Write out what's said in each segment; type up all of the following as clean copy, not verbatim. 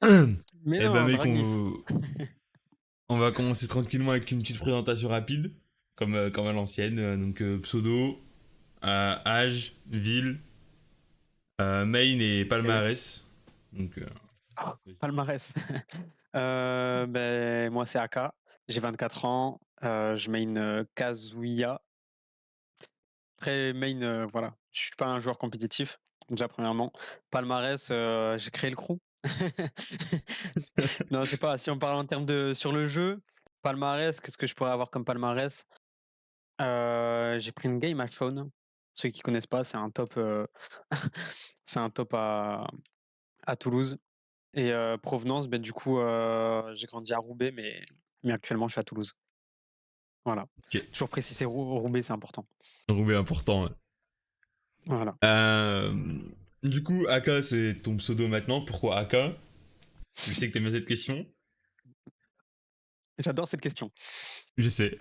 Mais Eh ben non, mec, Dragnis. on va commencer tranquillement avec une petite présentation rapide, comme à l'ancienne. Donc pseudo, âge, ville, main et Ok. palmarès. Donc Ah, palmarès. Moi, c'est Aka. J'ai 24 ans. Je main Kazuya. Après, main, voilà. Je suis pas un joueur compétitif, déjà, premièrement. Palmarès, j'ai créé le crew. Non, je sais pas. Si on parle en termes de sur le jeu, palmarès, qu'est-ce que je pourrais avoir comme palmarès? J'ai pris une game à Faune. Ceux qui connaissent pas, c'est un top, c'est un top à Toulouse. Et provenance, du coup, j'ai grandi à Roubaix, mais actuellement, je suis à Toulouse. Voilà. ok, Toujours préciser Roubaix, c'est important. Roubaix important. Ouais. Voilà. Euh, du coup, Aka, c'est ton pseudo maintenant. Pourquoi Aka? Je sais que t'aimes bien cette question. J'adore cette question. Je sais.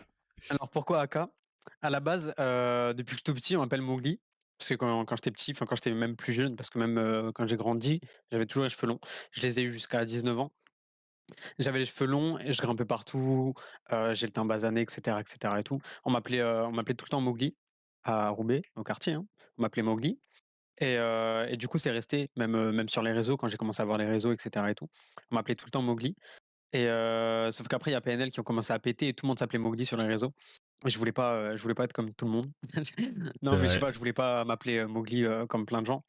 Alors pourquoi Aka? À la base, depuis que je suis tout petit, on m'appelle Mowgli. Parce que quand j'étais petit, enfin quand j'étais même plus jeune, parce que même, quand j'ai grandi, j'avais toujours les cheveux longs. Je les ai eus jusqu'à 19 ans. J'avais les cheveux longs et je grimpais partout, j'ai le teint basané et cetera et tout. On m'appelait tout le temps Mowgli à Roubaix, au quartier, hein. On m'appelait Mowgli et du coup, c'est resté même sur les réseaux quand j'ai commencé à voir les réseaux et cetera et tout. On m'appelait tout le temps Mowgli et sauf qu'après il y a PNL qui ont commencé à péter et tout le monde s'appelait Mowgli sur les réseaux et je voulais pas être comme tout le monde. C'est Non, mais je sais vrai. pas, je voulais pas m'appeler, Mowgli, comme plein de gens.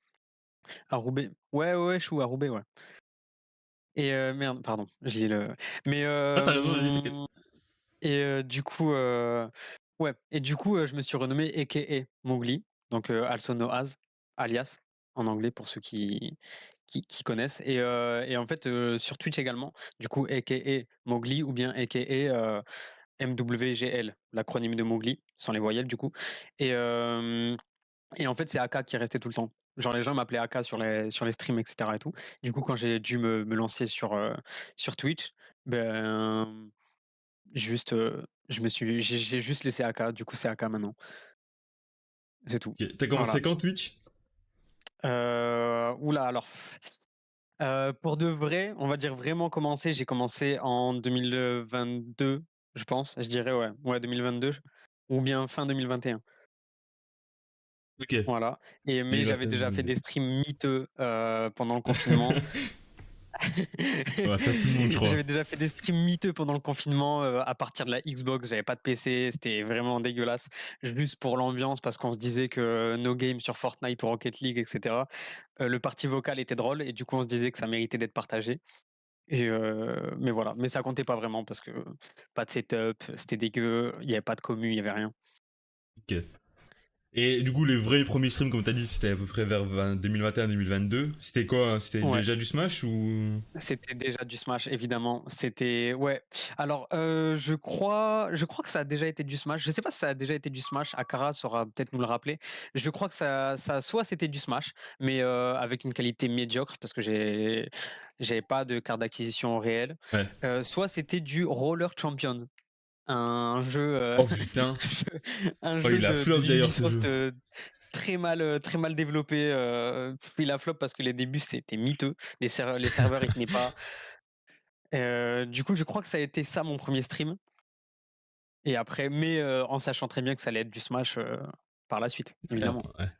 À Roubaix ouais, ouais, ouais, je suis à Roubaix, ouais et merde, pardon, j'ai lis le mais Ah, t'as raison, vas-y, t'inquiète. et du coup, ouais et du coup, je me suis renommé AKA Mowgli, donc also known as, alias en anglais pour ceux qui connaissent et en fait, sur Twitch également, du coup AKA Mowgli ou bien AKA, MWGL, l'acronyme de Mowgli, sans les voyelles du coup et hem et en fait, c'est Aka qui est resté tout le temps. Genre les gens m'appelaient Aka sur les streams et cetera et tout. Du coup, quand j'ai dû me lancer sur Twitch, ben juste, j'ai juste laissé AK, du coup c'est AK maintenant, c'est tout. Ok. T'as Voilà. commencé quand Twitch? Ouh alors, pour de vrai, on va dire vraiment commencer, j'ai commencé en 2022, je pense, je dirais ouais, ouais 2022 ou bien fin 2021. Ok. Voilà mais j'avais déjà fait 2021-2022. des streams miteux, pendant le confinement. Ouais, ça, tout le monde, je crois. J'avais déjà fait des streams miteux pendant le confinement, à partir de la Xbox, j'avais pas de PC, c'était vraiment dégueulasse. Juste pour l'ambiance, parce qu'on se disait que nos games sur Fortnite ou Rocket League et cetera, le party vocal était drôle et du coup on se disait que ça méritait d'être partagé et mais voilà, mais ça comptait pas vraiment parce que pas de setup, c'était dégueu, il y avait pas de commu, il y avait rien. Ok. Et du coup, les vrais premiers streams, comme t'as dit, c'était à peu près vers 2021-2022. C'était quoi, hein? C'était Ouais. déjà du Smash ou... C'était déjà du Smash évidemment, c'était ouais. Alors, je crois que ça a déjà été du Smash. Je sais pas si ça a déjà été du Smash, Akara saura peut-être nous le rappeler. Je crois que ça soit c'était du Smash, mais avec une qualité médiocre parce que j'avais pas de carte d'acquisition réelle. Ouais. Soit c'était du Roller Champion, un jeu, Oh putain. un Oh, jeu il a de flop d'ailleurs ce Ubisoft, jeu. très mal développé, il a flop parce que les débuts c'était miteux. Les serveurs ils tenaient pas. Du coup, je crois que ça a été ça mon premier stream et après mais en sachant très bien que ça allait être du Smash, par la suite, Ouais, évidemment. ouais.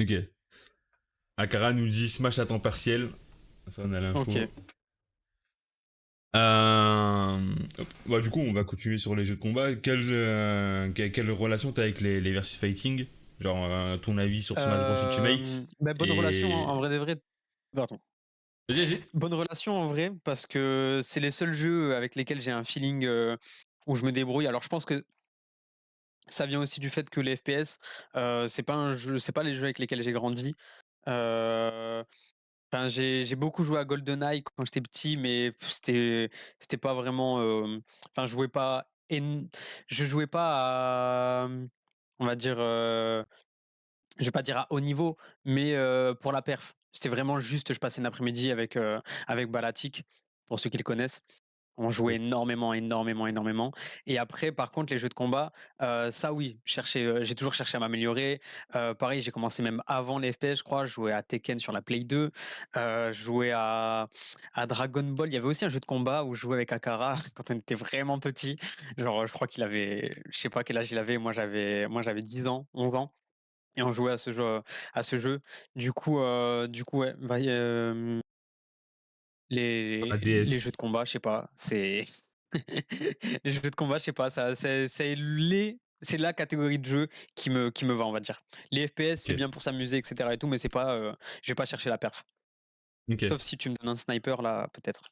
Ok. Akara nous dit Smash à temps partiel. Ça, on a OK. l'info. Hop. Bah, du coup, on va continuer sur les jeux de combat. Quelle relation t'as avec les versus fighting? Genre, ton avis sur Smash Bros Ultimate? Bonne relation Et... en vrai de vrai pardon. Vas-y, vas-y. Bonne relation en vrai parce que c'est les seuls jeux avec lesquels j'ai un feeling, où je me débrouille. Alors je pense que ça vient aussi du fait que les FPS, c'est pas les jeux avec lesquels j'ai grandi. Heu, enfin j'ai beaucoup joué à GoldenEye quand j'étais petit, mais c'était pas vraiment, enfin je jouais pas à, on va dire, je vais pas dire à haut niveau, mais pour la perf. C'était vraiment juste, je passais un après-midi avec Balatik, pour ceux qui le connaissent On jouait Ok. énormément, énormément, énormément et après par contre les jeux de combat, ça oui, j'ai toujours cherché à m'améliorer. Pareil, j'ai commencé même avant les FPS je crois, je jouais à Tekken sur la Play 2, je jouais à Dragon Ball. Il y avait aussi un jeu de combat où je jouais avec Akara quand on était vraiment petit. Genre, je crois qu'il avait je sais pas quel âge il avait, moi j'avais 10 ans, 11 ans et on jouait à ce jeu. Du coup ouais, bah, les jeux DS. de combat, je sais pas, c'est les jeux de combat, je sais pas, ça c'est la catégorie de jeux qui me va, on va dire. Les FPS, c'est Ok. bien pour s'amuser et cetera et tout, mais c'est pas, je vais pas chercher la perf. Ok. Sauf si tu me donnes un sniper là, peut-être.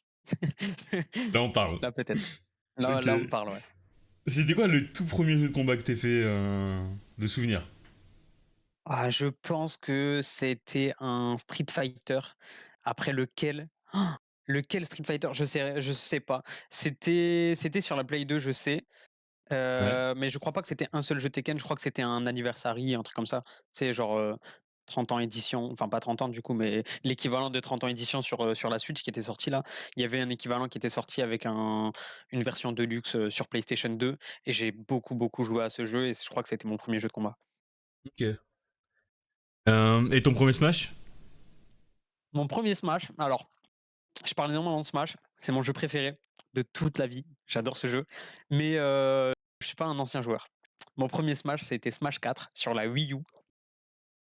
Là, on parle. Là, peut-être. Là Ok. là, on parle, ouais. C'était quoi le tout premier jeu de combat que t'as fait de souvenir? Ah, je pense que c'était un Street Fighter. Après lequel Street Fighter? Je sais pas. C'était sur la Play 2, je sais. Ouais. Mais je crois pas que c'était un seul jeu Tekken, je crois que c'était un anniversary, un truc comme ça. C'est genre, 30 ans édition, enfin pas 30 ans du coup, mais l'équivalent de 30 ans édition sur la Switch qui était sorti là. Il y avait un équivalent qui était sorti avec une version Deluxe, sur PlayStation 2 et j'ai beaucoup, beaucoup joué à ce jeu et je crois que c'était mon premier jeu de combat. Ok. Et ton premier Smash? Mon premier Smash, alors je parle énormément de Smash, c'est mon jeu préféré de toute la vie. J'adore ce jeu, mais je suis pas un ancien joueur. Mon premier Smash, c'était Smash 4 sur la Wii U.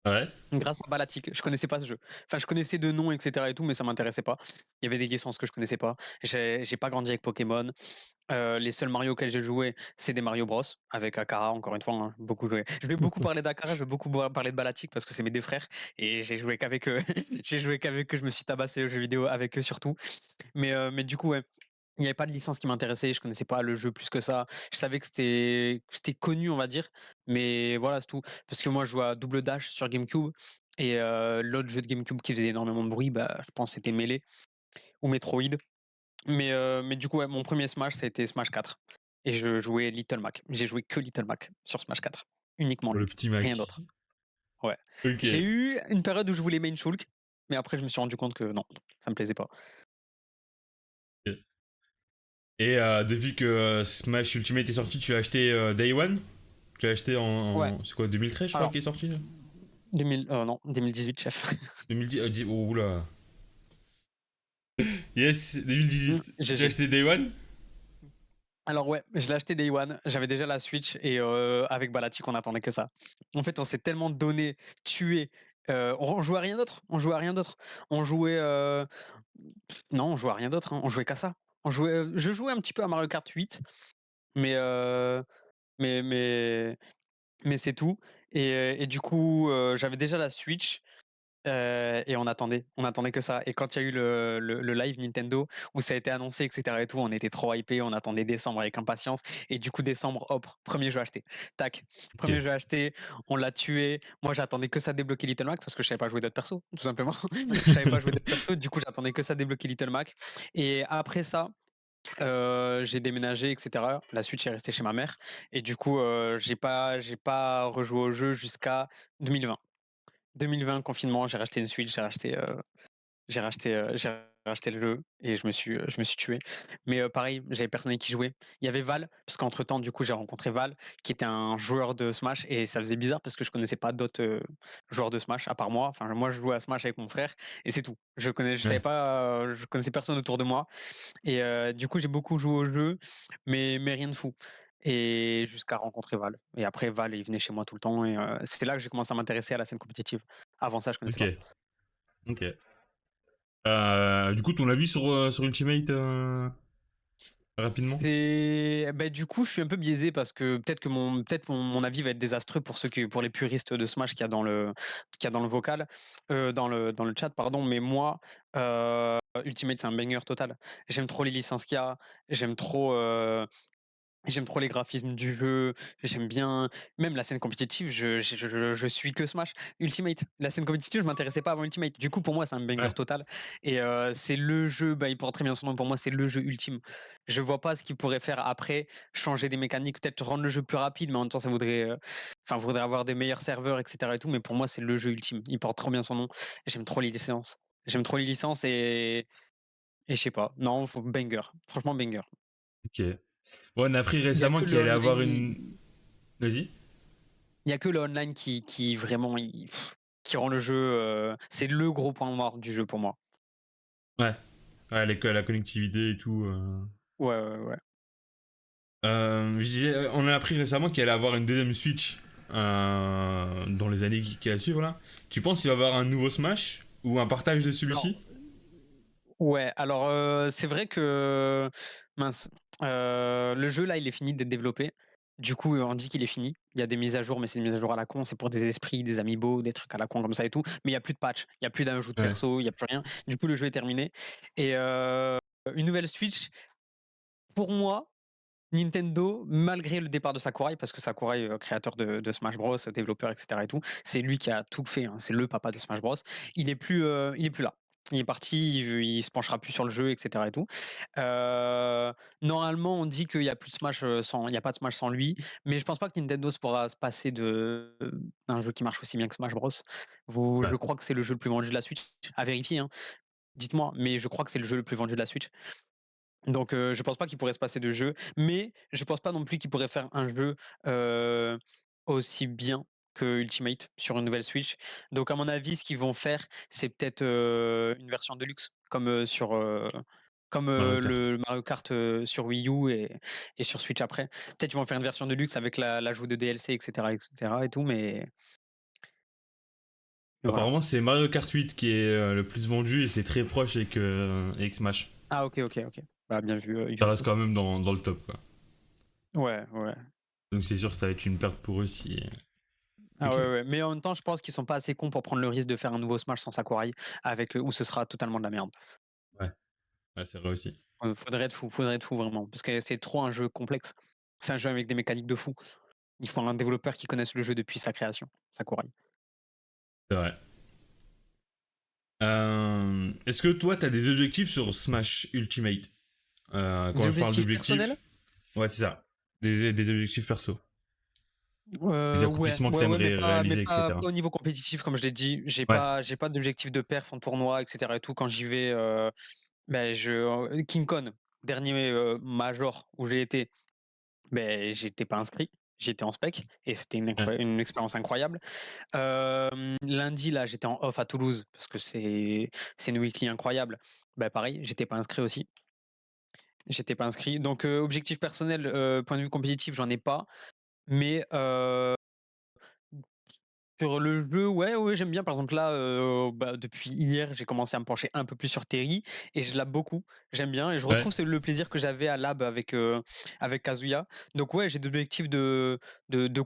Ouais. Grâce à Balatik, je connaissais pas ce jeu. Enfin, je connaissais de nom, et cetera et tout, mais ça m'intéressait pas. Il y avait des licences que je connaissais pas. J'ai pas grandi avec Pokémon. Les seuls Mario auxquels j'ai joué, c'est des Mario Bros. Avec Akara, encore une fois, hein, beaucoup joué. Je vais beaucoup parler d'Akara, je vais beaucoup parler de Balatik parce que c'est mes deux frères et j'ai joué qu'avec eux. J'ai joué qu'avec eux, je me suis tabassé aux jeux vidéo avec eux surtout. Mais du coup, ouais, il n'y avait pas de licence qui m'intéressait, je connaissais pas le jeu plus que ça. Je savais que c'était connu, on va dire, mais voilà, c'est tout. Parce que moi, je jouais à Double Dash sur GameCube et l'autre jeu de GameCube qui faisait énormément de bruit, bah, je pense que c'était Melee ou Metroid. Mais du coup, ouais, mon premier Smash, ça a été Smash 4 et je jouais Little Mac. J'ai joué que Little Mac sur Smash 4, uniquement Le lui, petit rien Mac. d'autre. Ouais. Ok. J'ai eu une période où je voulais main Shulk, mais après je me suis rendu compte que non, ça me plaisait pas. Et depuis que Smash Ultimate est sorti, tu l'as acheté Day One? Tu l'as acheté Ouais, c'est quoi, 2013 je crois alors qu'il est sorti là? 2000 non, 2018 chef. 2010, oh oula. Yes, 2018. Tu l'as GG. acheté Day One? Alors ouais, je l'ai acheté Day One, j'avais déjà la Switch et avec Balatik, on attendait que ça. En fait, on s'est tellement donné, tué, on jouait à rien d'autre, on jouait à rien d'autre. On jouait, non, on jouait à rien d'autre, hein, on jouait qu'à ça. Je jouais un petit peu à Mario Kart 8, mais mais mais mais c'est tout et du coup, j'avais déjà la Switch. Et on attendait que ça et quand il y a eu le live Nintendo où ça a été annoncé et cetera et tout, on était trop hypés, on attendait décembre avec impatience et du coup décembre, hop, premier jeu acheté. Tac, Ok. premier jeu acheté, on l'a tué. Moi, j'attendais que ça débloquer Little Mac parce que je savais pas jouer d'autres persos, tout simplement. Je savais pas jouer d'autres persos, du coup, j'attendais que ça débloquer Little Mac et après ça, j'ai déménagé et cetera. La Switch est restée chez ma mère et du coup, j'ai pas rejoué au jeu jusqu'à 2020. 2020, confinement, j'ai racheté une Switch, j'ai racheté le jeu et je me suis tué. Mais pareil, j'avais personne avec qui jouer. Il y avait Val, parce qu'entre-temps, du coup, j'ai rencontré Val, qui était un joueur de Smash et ça faisait bizarre parce que je connaissais pas d'autres, joueurs de Smash à part moi. Enfin, moi, je jouais à Smash avec mon frère et c'est tout. Je savais Ouais. pas, je connaissais personne autour de moi et du coup, j'ai beaucoup joué au jeu, mais rien de fou et jusqu'à rencontrer Val et après Val, il venait chez moi tout le temps et c'est là que j'ai commencé à m'intéresser à la scène compétitive. Avant ça, je connaissais Ok. pas. Ok. Du coup, ton avis sur Ultimate rapidement? Du coup, je suis un peu biaisé parce que peut-être mon avis va être désastreux pour les puristes de Smash qu'il y a dans le vocal, dans le chat, pardon. Mais moi, Ultimate, c'est un banger total. J'aime trop les licences qu'il y a. J'aime trop, J'aime trop les graphismes du jeu, j'aime bien même la scène compétitive, je suis que Smash. Ultimate, la scène compétitive, je m'intéressais pas avant Ultimate. Du coup, pour moi, c'est un banger Ouais. total et c'est le jeu, bah, il porte très bien son nom, pour moi, c'est le jeu ultime. Je vois pas ce qu'il pourrait faire après, changer des mécaniques, peut-être rendre le jeu plus rapide, mais en même temps, ça voudrait, voudrait avoir des meilleurs serveurs et cetera et tout, mais pour moi, c'est le jeu ultime. Il porte trop bien son nom. J'aime trop les licences. J'aime trop les licences et je sais pas. Non, faut banger, franchement banger. Ok. Bon, on a appris Il y a récemment que qu'il le allait online, avoir une. Vas-y. il y a que le online qui vraiment, qui rend le jeu. C'est le gros point noir du jeu pour moi. Ouais. Ouais, la connectivité et tout. Ouais, ouais, ouais. On a appris récemment qu'il allait avoir une deuxième Switch dans les années qui à suivre là. Tu penses qu'il va y avoir un nouveau Smash ou un partage de Alors, celui-ci? ouais, alors c'est vrai que mince, le jeu là, il est fini d'être développé. Du coup, on dit qu'il est fini. Il y a des mises à jour, mais c'est des mises à jour à la con, c'est pour des esprits, des amiibo, des trucs à la con comme ça et tout. Mais il y a plus de patch, il y a plus d'ajout de Ouais. perso, il y a plus rien. Du coup, le jeu est terminé. Et une nouvelle Switch, pour moi, Nintendo, malgré le départ de Sakurai, parce que Sakurai, créateur de Smash Bros, développeur, etc. et tout, c'est lui qui a tout fait, hein, c'est le papa de Smash Bros. Il est plus là. Il est parti, il se penchera plus sur le jeu, etc. et tout. Euh, Normalement, on dit qu'il y a plus de Smash sans, il y a pas de Smash sans lui, mais je pense pas que Nintendo se pourra se passer d'un jeu qui marche aussi bien que Smash Bros. Je Ouais. crois que c'est le jeu le plus vendu de la Switch, à vérifier, hein. Dites-moi, mais je crois que c'est le jeu le plus vendu de la Switch. Donc je pense pas qu'il pourrait se passer de jeu, mais je pense pas non plus qu'il pourrait faire un jeu, heu, aussi bien que Ultimate sur une nouvelle Switch. Donc à mon avis, ce qu'ils vont faire, c'est peut-être, une version de luxe comme, Mario Kart. le Mario Kart, sur Wii U et sur Switch après. Peut-être ils vont faire une version de luxe avec l'ajout de DLC et cetera et tout, mais voilà. Apparemment, c'est Mario Kart 8 qui est le plus vendu et c'est très proche avec Smash. Ah OK, OK, OK. Bah, bien vu, Ça reste Ubisoft. quand même dans le top, quoi. Ouais, ouais. Donc c'est sûr que ça va être une perte pour eux si. Ah Ok. ouais, ouais, mais en même temps, je pense qu'ils sont pas assez cons pour prendre le risque de faire un nouveau Smash sans Sakurai avec, où ce sera totalement de la merde. Ouais, ouais c'est vrai aussi. Faudrait être fou vraiment, parce que c'est trop un jeu complexe. C'est un jeu avec des mécaniques de fou. Il faut un développeur qui connaisse le jeu depuis sa création, Sakurai. C'est vrai. Est-ce que toi, t'as des objectifs sur Smash Ultimate? Des Quand je parle objectifs personnels? d'objectifs, ouais, c'est ça. Des objectifs perso. Des Ouais, accomplissements que ouais, ouais, t'aimerais réaliser, pas etc. au niveau compétitif comme je l'ai dit. Ouais, J'ai pas d'objectif de perf en tournoi et cetera et tout. Quand j'y vais, King Con, dernier, major où j'ai été, j'étais pas inscrit, j'étais en spec et c'était ouais, une expérience incroyable. Lundi, là, j'étais en off à Toulouse parce que c'est une weekly incroyable. Pareil, j'étais pas inscrit aussi. J'étais pas inscrit. Donc, objectif personnel, point de vue compétitif, j'en ai pas. Mais, sur le jeu, ouais, ouais, j'aime bien. Par exemple, là, depuis hier, j'ai commencé à me pencher un peu plus sur Terry et je lab beaucoup. J'aime bien et je ouais. retrouve le plaisir que j'avais à lab avec Kazuya. Donc ouais, j'ai des objectifs de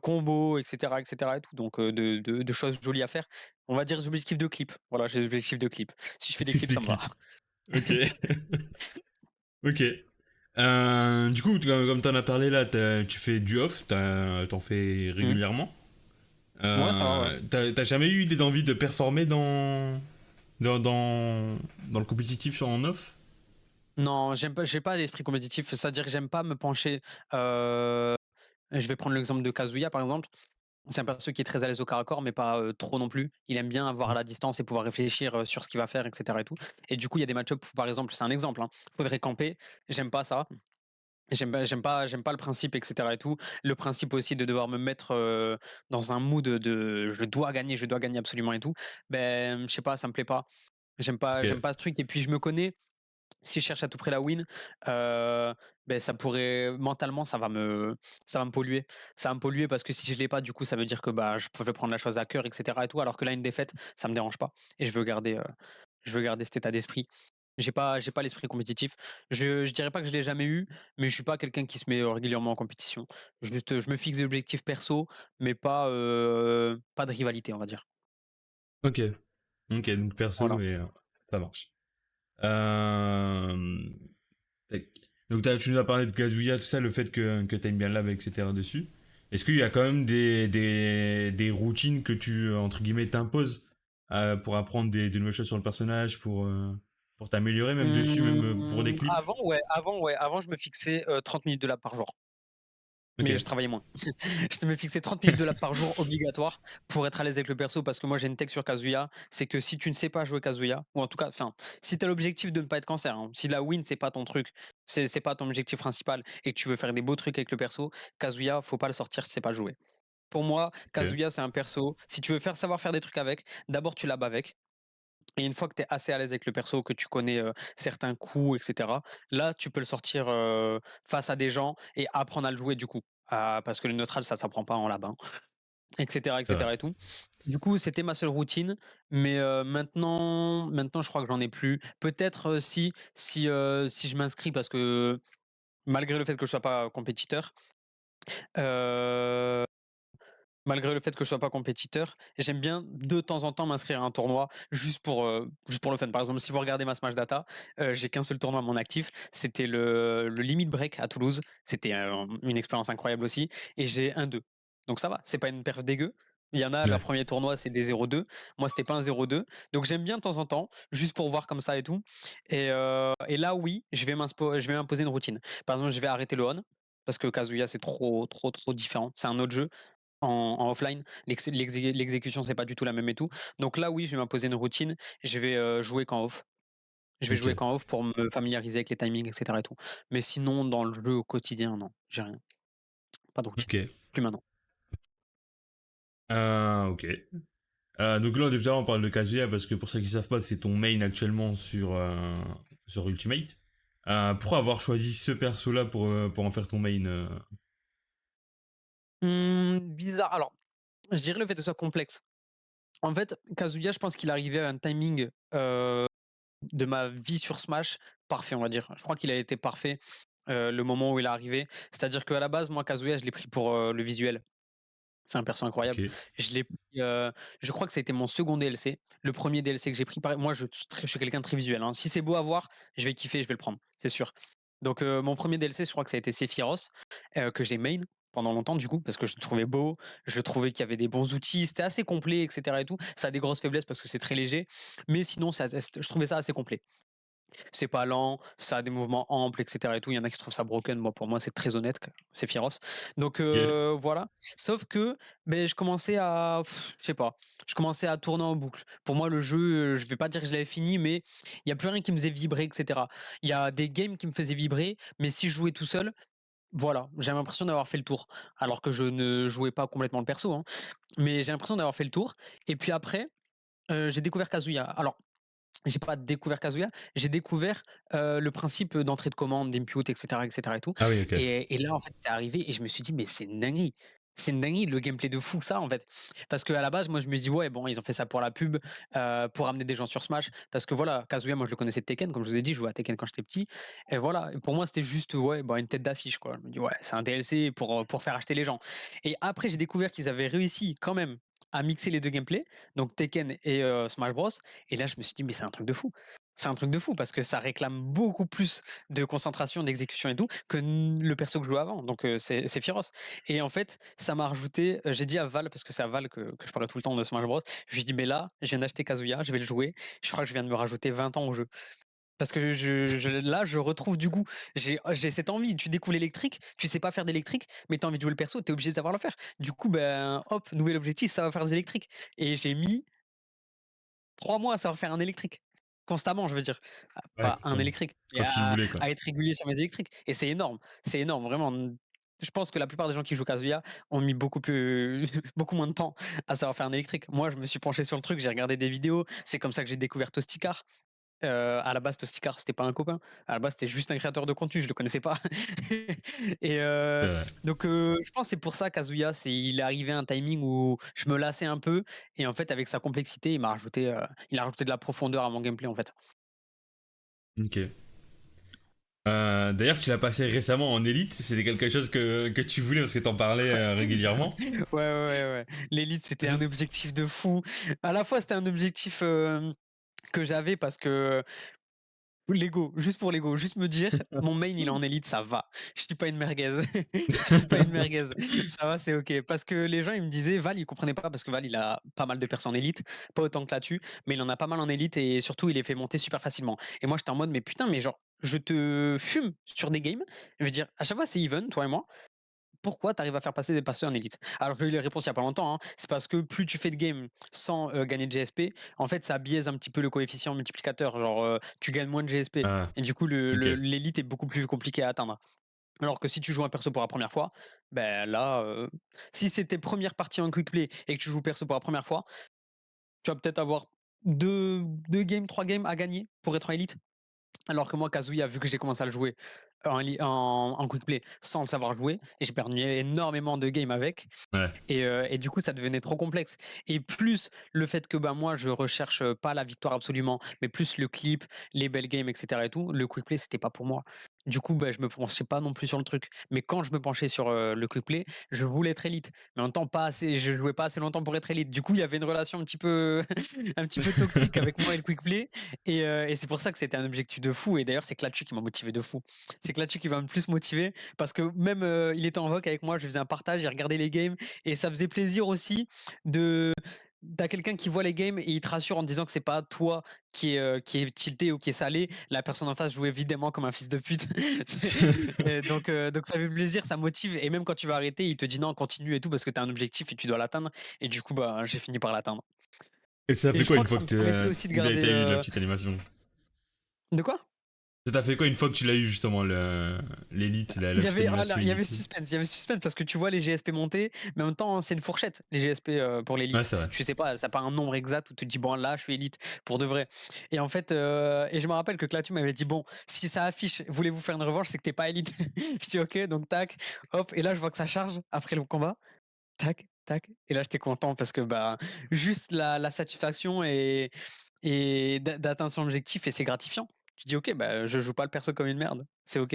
combos, et cetera et tout. Donc de choses jolies à faire. On va dire des objectifs de clips. Voilà, j'ai des objectifs de clips. Si je fais des clips, Des ça me va. clips. Ok. Ok. Du coup, comme t'en as parlé là, tu fais du off, t'en fais Mmh. régulièrement. Ouais, ça va, ouais. T'as jamais eu des envies de performer dans, dans, dans le compétitif en off? Non, j'aime pas j'ai pas d'esprit compétitif. C'est-à-dire que j'aime pas me pencher, heu, je vais prendre l'exemple de Kazuya, par exemple. C'est un perso qui est très à l'aise au corps à corps, mais pas, trop non plus. Il aime bien avoir Mm. la distance et pouvoir réfléchir, sur ce qu'il va faire et cetera et tout. Et du coup, il y a des match-up où, par exemple, c'est un exemple, hein, faudrait camper. J'aime pas ça. J'aime pas le principe et cetera et tout. Le principe aussi de devoir me mettre, dans un mood de je dois gagner absolument et tout. Je sais pas, ça me plaît pas. J'aime Ok. pas ce truc et puis je me connais, si je cherche à tout prix la win, ça pourrait mentalement, ça va me polluer. Ça va me polluer parce que si je l'ai pas, du coup, ça veut dire que, je peux prendre la chose à cœur et cetera et tout, alors que là, une défaite, ça me dérange pas et je veux garder cet état d'esprit. J'ai pas l'esprit compétitif. Je dirais pas que je l'ai jamais eu, mais je suis pas quelqu'un qui se met, régulièrement en compétition. Juste, je me fixe des objectifs perso, mais pas de rivalité, on va dire. Ok. Ok, donc perso, Voilà. mais ça marche. Euh, tac. Donc tu nous as parlé de Kazuya, tout ça, le fait que t'aimes bien lab, etc. dessus. Est-ce qu'il y a quand même des routines que tu, entre guillemets, t'imposes pour apprendre des nouvelles choses sur le personnage, pour t'améliorer même dessus, même pour des clips? Avant, ouais, avant, je me fixais, 30 minutes de lab par jour. Mais je Ok. travaillais moins. Je me fixais 30 minutes de lab par jour obligatoire pour être à l'aise avec le perso parce que moi j'ai une tech sur Kazuya, c'est que si tu ne sais pas jouer Kazuya, ou en tout cas, enfin, si tu as l'objectif de ne pas être cancer, hein, si la win c'est pas ton truc, c'est pas ton objectif principal et que tu veux faire des beaux trucs avec le perso, Kazuya, faut pas le sortir si c'est pas le jouer. Pour moi, Ok. Kazuya c'est un perso, si tu veux savoir faire des trucs avec, d'abord tu labs avec. Et une fois que tu es assez à l'aise avec le perso, que tu connais certains coups, etc., là, tu peux le sortir face à des gens et apprendre à le jouer du coup. Parce que le neutral, ça s'apprend pas en lab, hein, etc., C'est vrai. etc. Et tout. Du coup, c'était ma seule routine, mais maintenant, je crois que j'en ai plus. Peut-être si je m'inscris, parce que malgré le fait que je sois pas compétiteur, euh, malgré le fait que je sois pas compétiteur, j'aime bien de temps en temps m'inscrire à un tournoi juste pour le fun. Par exemple, si vous regardez ma Smash Data, j'ai qu'un seul tournoi à mon actif, c'était le Limit Break à Toulouse. C'était une expérience incroyable aussi et j'ai un 2. Donc ça va, c'est pas une perf dégueu. Il y en a, leur Ouais. premier tournoi, c'est des 0-2. Moi, c'était pas un 0-2. Donc j'aime bien de temps en temps, juste pour voir comme ça et tout. Et là, oui, je vais m'imposer une routine. Par exemple, je vais arrêter le on, parce que Kazuya, c'est trop, trop, trop différent. C'est un autre jeu en offline. L'exécution, c'est pas du tout la même et tout. Donc là, oui, je vais m'imposer une routine. Je vais jouer qu'en off. Je vais Ok. jouer qu'en off pour me familiariser avec les timings, etc. et tout. Mais sinon, dans le jeu au quotidien, non, j'ai rien. Pas de routine. Ok. Plus maintenant. Ok. Donc là, depuis tout à l'heure, on parle de Kazuya parce que pour ceux qui savent pas, c'est ton main actuellement sur Ultimate. Pourquoi avoir choisi ce perso-là pour en faire ton main Bizarre. Alors, je dirais le fait que ce soit complexe. En fait, Kazuya, je pense qu'il arrivait à un timing de ma vie sur Smash parfait, on va dire. Je crois qu'il a été parfait le moment où il est arrivé. C'est-à-dire qu'à la base, moi, Kazuya, je l'ai pris pour le visuel. C'est un perso Ok. incroyable. Je l'ai pris, je crois que ça a été mon second DLC. Le premier DLC que j'ai pris, pareil, moi je suis quelqu'un de très visuel, hein. Si c'est beau à voir, je vais kiffer, je vais le prendre, c'est sûr. Donc mon premier DLC, je crois que ça a été Sephiroth, que j'ai main pendant longtemps du coup, parce que je le trouvais beau, je trouvais qu'il y avait des bons outils, c'était assez complet, etc. et tout. Ça a des grosses faiblesses parce que c'est très léger, mais sinon je trouvais ça assez complet. C'est pas lent, ça a des mouvements amples, et cetera et tout. Il y en a qui trouvent ça broken. Moi, pour moi, c'est très honnête, c'est féroce. Donc Ok. voilà. Sauf que je commençais à, je sais pas, je commençais à tourner en boucle. Pour moi, le jeu, je vais pas dire que je l'avais fini, mais il y a plus rien qui me faisait vibrer, etc. Il y a des games qui me faisaient vibrer, mais si je jouais tout seul, voilà, j'ai l'impression d'avoir fait le tour. Alors que je ne jouais pas complètement le perso, hein, mais j'ai l'impression d'avoir fait le tour. Et puis après, j'ai découvert Kazuya. Alors j'ai pas découvert Kazuya, j'ai découvert le principe d'entrée de commande, d'input, et cetera et tout. Ah oui, ok. Et là, en fait, c'est arrivé et je me suis dit: «Mais c'est une dinguerie! C'est une dinguerie le gameplay de fou que ça, en fait». Parce qu'à la base, moi, je me dis: «Ouais, bon, ils ont fait ça pour la pub, pour amener des gens sur Smash». Parce que voilà, Kazuya, moi, je le connaissais de Tekken, comme je vous ai dit, je jouais à Tekken quand j'étais petit et voilà. Et pour moi, c'était juste, ouais, bah, une tête d'affiche, quoi. Je me dis: «Ouais, c'est un DLC pour faire acheter les gens». Et après, j'ai découvert qu'ils avaient réussi quand même à mixer les 2 gameplays, donc Tekken et Smash Bros. Et là, je me suis dit: «Mais c'est un truc de fou». C'est un truc de fou parce que ça réclame beaucoup plus de concentration, d'exécution et tout que le perso que je jouais avant. Donc c'est féroce. Et en fait, ça m'a rajouté. J'ai dit à Val, parce que c'est à Val que je parlais tout le temps de Smash Bros. Je lui ai dit: mais là, je viens d'acheter Kazuya, je vais le jouer. Je crois que je viens de me rajouter 20 ans au jeu. Parce que là, je retrouve du goût. J'ai cette envie. Tu découvres l'électrique, tu sais pas faire d'électrique, mais tu as envie de jouer le perso, tu es obligé de savoir le faire. Du coup, ben, hop, nouvel objectif, ça va faire des électriques. Et j'ai mis 3 mois à savoir faire un électrique. Constamment, je veux dire. Ouais, Pas un constamment. électrique, mais Quand tu le voulais, quoi. à être régulier sur mes électriques et c'est énorme, vraiment. Je pense que la plupart des gens qui jouent Kazuya ont mis beaucoup plus beaucoup moins de temps à savoir faire un électrique. Moi, je me suis penché sur le truc, j'ai regardé des vidéos, c'est comme ça que j'ai découvert Tosticar. À la base, Tosticar, c'était pas un copain. À la base, c'était juste un créateur de contenu, je le connaissais pas. Et C'est vrai. donc je pense que c'est pour ça Kazuya, il est arrivé à un timing où je me lassais un peu et en fait, avec sa complexité, il a rajouté de la profondeur à mon gameplay, en fait. Ok. D'ailleurs, tu l'as passé récemment en élite. C'était quelque chose que tu voulais parce que t'en parlais régulièrement. Ouais, ouais, ouais, ouais. L'élite, c'était un objectif de fou. À la fois, c'était un objectif que j'avais parce que l'ego, juste pour l'ego, juste me dire, mon main, il est en élite, ça va. Je suis pas une merguez. Je suis pas une merguez. Ça va, c'est ok. Parce que les gens, ils me disaient, Val, il comprenait pas parce que Val, il a pas mal de personnes en élite, pas autant que là-dessus, mais il en a pas mal en élite et surtout, il les fait monter super facilement. Et moi, j'étais en mode, mais putain, mais genre, je te fume sur des games. Je veux dire, à chaque fois, c'est even, toi et moi. pourquoi tu arrives à faire passer des persos en élite? Alors j'ai eu les réponses il y a pas longtemps, hein. C'est parce que plus tu fais de games sans, gagner de GSP, en fait, ça biaise un petit peu le coefficient multiplicateur. Genre, tu gagnes moins de GSP Ah, et du coup ok. l'élite est beaucoup plus compliqué à atteindre. Alors que si tu joues un perso pour la première fois, ben là, si c'est tes premières parties en quick play et que tu joues perso pour la première fois, tu vas peut-être avoir 2 games, 3 games à gagner pour être en élite. Alors que moi, Kazuya, vu que j'ai commencé à le jouer en quick play sans le savoir jouer, et j'ai perdu énormément de games avec, Ouais. et du coup, ça devenait trop complexe. Et plus le fait que bah, moi, je recherche pas la victoire absolument, mais plus le clip, les belles games, etc. et tout, le quick play, c'était pas pour moi. Du coup, bah, je me penchais pas non plus sur le truc. Mais quand je me penchais sur le quick play, je voulais être élite. Mais en même temps, pas assez, je jouais pas assez longtemps pour être élite. Du coup, il y avait une relation un petit peu, un petit peu toxique avec moi et le quick play. Et c'est pour ça que c'était un objectif de fou. Et d'ailleurs, c'est Clatchu qui m'a motivé de fou. C'est Clatchu qui va me plus motiver parce que même il était en voc avec moi, je faisais un partage, il regardait les games et ça faisait plaisir aussi de t'as quelqu'un qui voit les games et il te rassure en te disant que c'est pas toi qui est tilté ou qui est salé. La personne en face joue évidemment comme un fils de pute. Donc ça fait plaisir, ça motive. Et même quand tu vas arrêter, il te dit non, continue et tout parce que tu as un objectif et tu dois l'atteindre. Et du coup, bah, j'ai fini par l'atteindre. Et ça Et fait je quoi crois une que fois ça que me permettait aussi de garder. t'as eu la petite animation? De quoi? Ça t'a fait quoi une fois que tu l'as eu justement l'élite, la petite animation Il y élite avait et tout? suspense, il y avait suspense parce que tu vois les GSP monter, mais en même temps c'est une fourchette les GSP pour Ouais, l'élite. c'est vrai. Tu sais pas, ça n'a pas un nombre exact où tu te dis bon là je suis élite pour de vrai. Et en fait, et je me rappelle que Clatu m'avait dit bon si ça affiche voulez-vous faire une revanche c'est que t'es pas élite. Je dis ok donc tac hop et là je vois que ça charge après le combat tac tac et là j'étais content parce que bah juste la satisfaction et d'atteindre son objectif et c'est gratifiant. Tu dis ok, bah, je joue pas le perso comme une merde, c'est ok.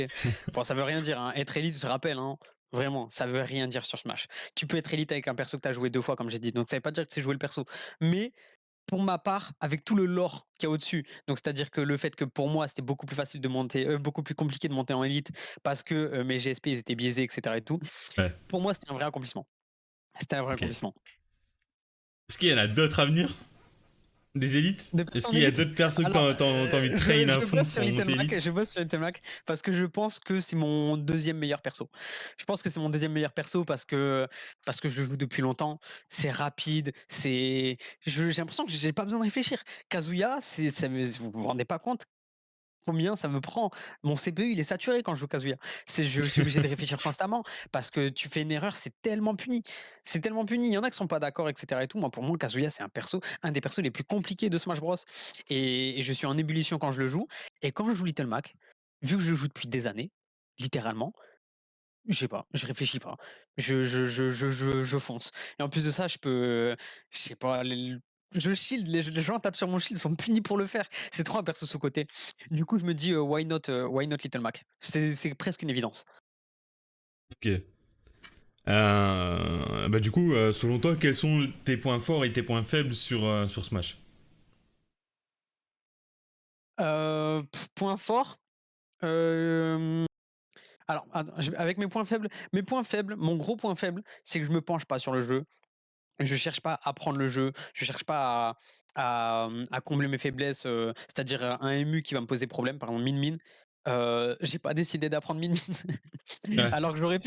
Bon, ça veut rien dire, hein. Être élite, je te rappelle, hein, vraiment, ça veut rien dire sur Smash. Tu peux être élite avec un perso que tu as joué 2 fois, comme j'ai dit, donc ça veut pas dire que c'est jouer le perso. Mais pour ma part, avec tout le lore qu'il y a au-dessus, donc c'est-à-dire que le fait que pour moi c'était beaucoup plus facile de monter, beaucoup plus compliqué de monter en élite parce que mes GSP ils étaient biaisés, etc. et tout. Ouais, Pour moi, c'était un vrai accomplissement. C'était un vrai ok. accomplissement. Est-ce qu'il y en a d'autres à venir? Des élites? De plus Est-ce en qu'il y a élite? d'autres persos que Alors, t'as envie de train à je fond bosse sur pour Little monter Mac, élite? je bosse sur Little Mac parce que je pense que c'est mon deuxième meilleur perso. Je pense que c'est mon deuxième meilleur perso parce que je joue depuis longtemps. C'est rapide, j'ai l'impression que j'ai pas besoin de réfléchir. Kazuya, vous vous rendez pas compte combien ça me prend. Mon CPU, il est saturé quand je joue Kazuya. Je suis obligé de réfléchir constamment parce que tu fais une erreur, c'est tellement puni. C'est tellement puni. Il y en a qui sont pas d'accord, etc. et tout. Moi, pour moi, Kazuya, c'est un des persos les plus compliqués de Smash Bros. Et je suis en ébullition quand je le joue. Et quand je joue Little Mac, vu que je le joue depuis des années, littéralement, je sais pas, je réfléchis pas. Je fonce. Et en plus de ça, je sais pas, je shield, les gens tapent sur mon shield, ils sont punis pour le faire. C'est trop un perso sous-côté. Du coup, je me dis, why not Little Mac? C'est presque une évidence. Ok. Bah du coup, selon toi, quels sont tes points forts et tes points faibles sur Smash? Point fort. euh, alors, attends, avec mes points faibles, mon gros point faible, c'est que je me penche pas sur le jeu. Je cherche pas à apprendre le jeu, je cherche pas à combler mes faiblesses, c'est-à-dire un MU qui va me poser problème, par exemple Min Min. J'ai pas décidé d'apprendre Min Min. Ouais. Alors que j'aurais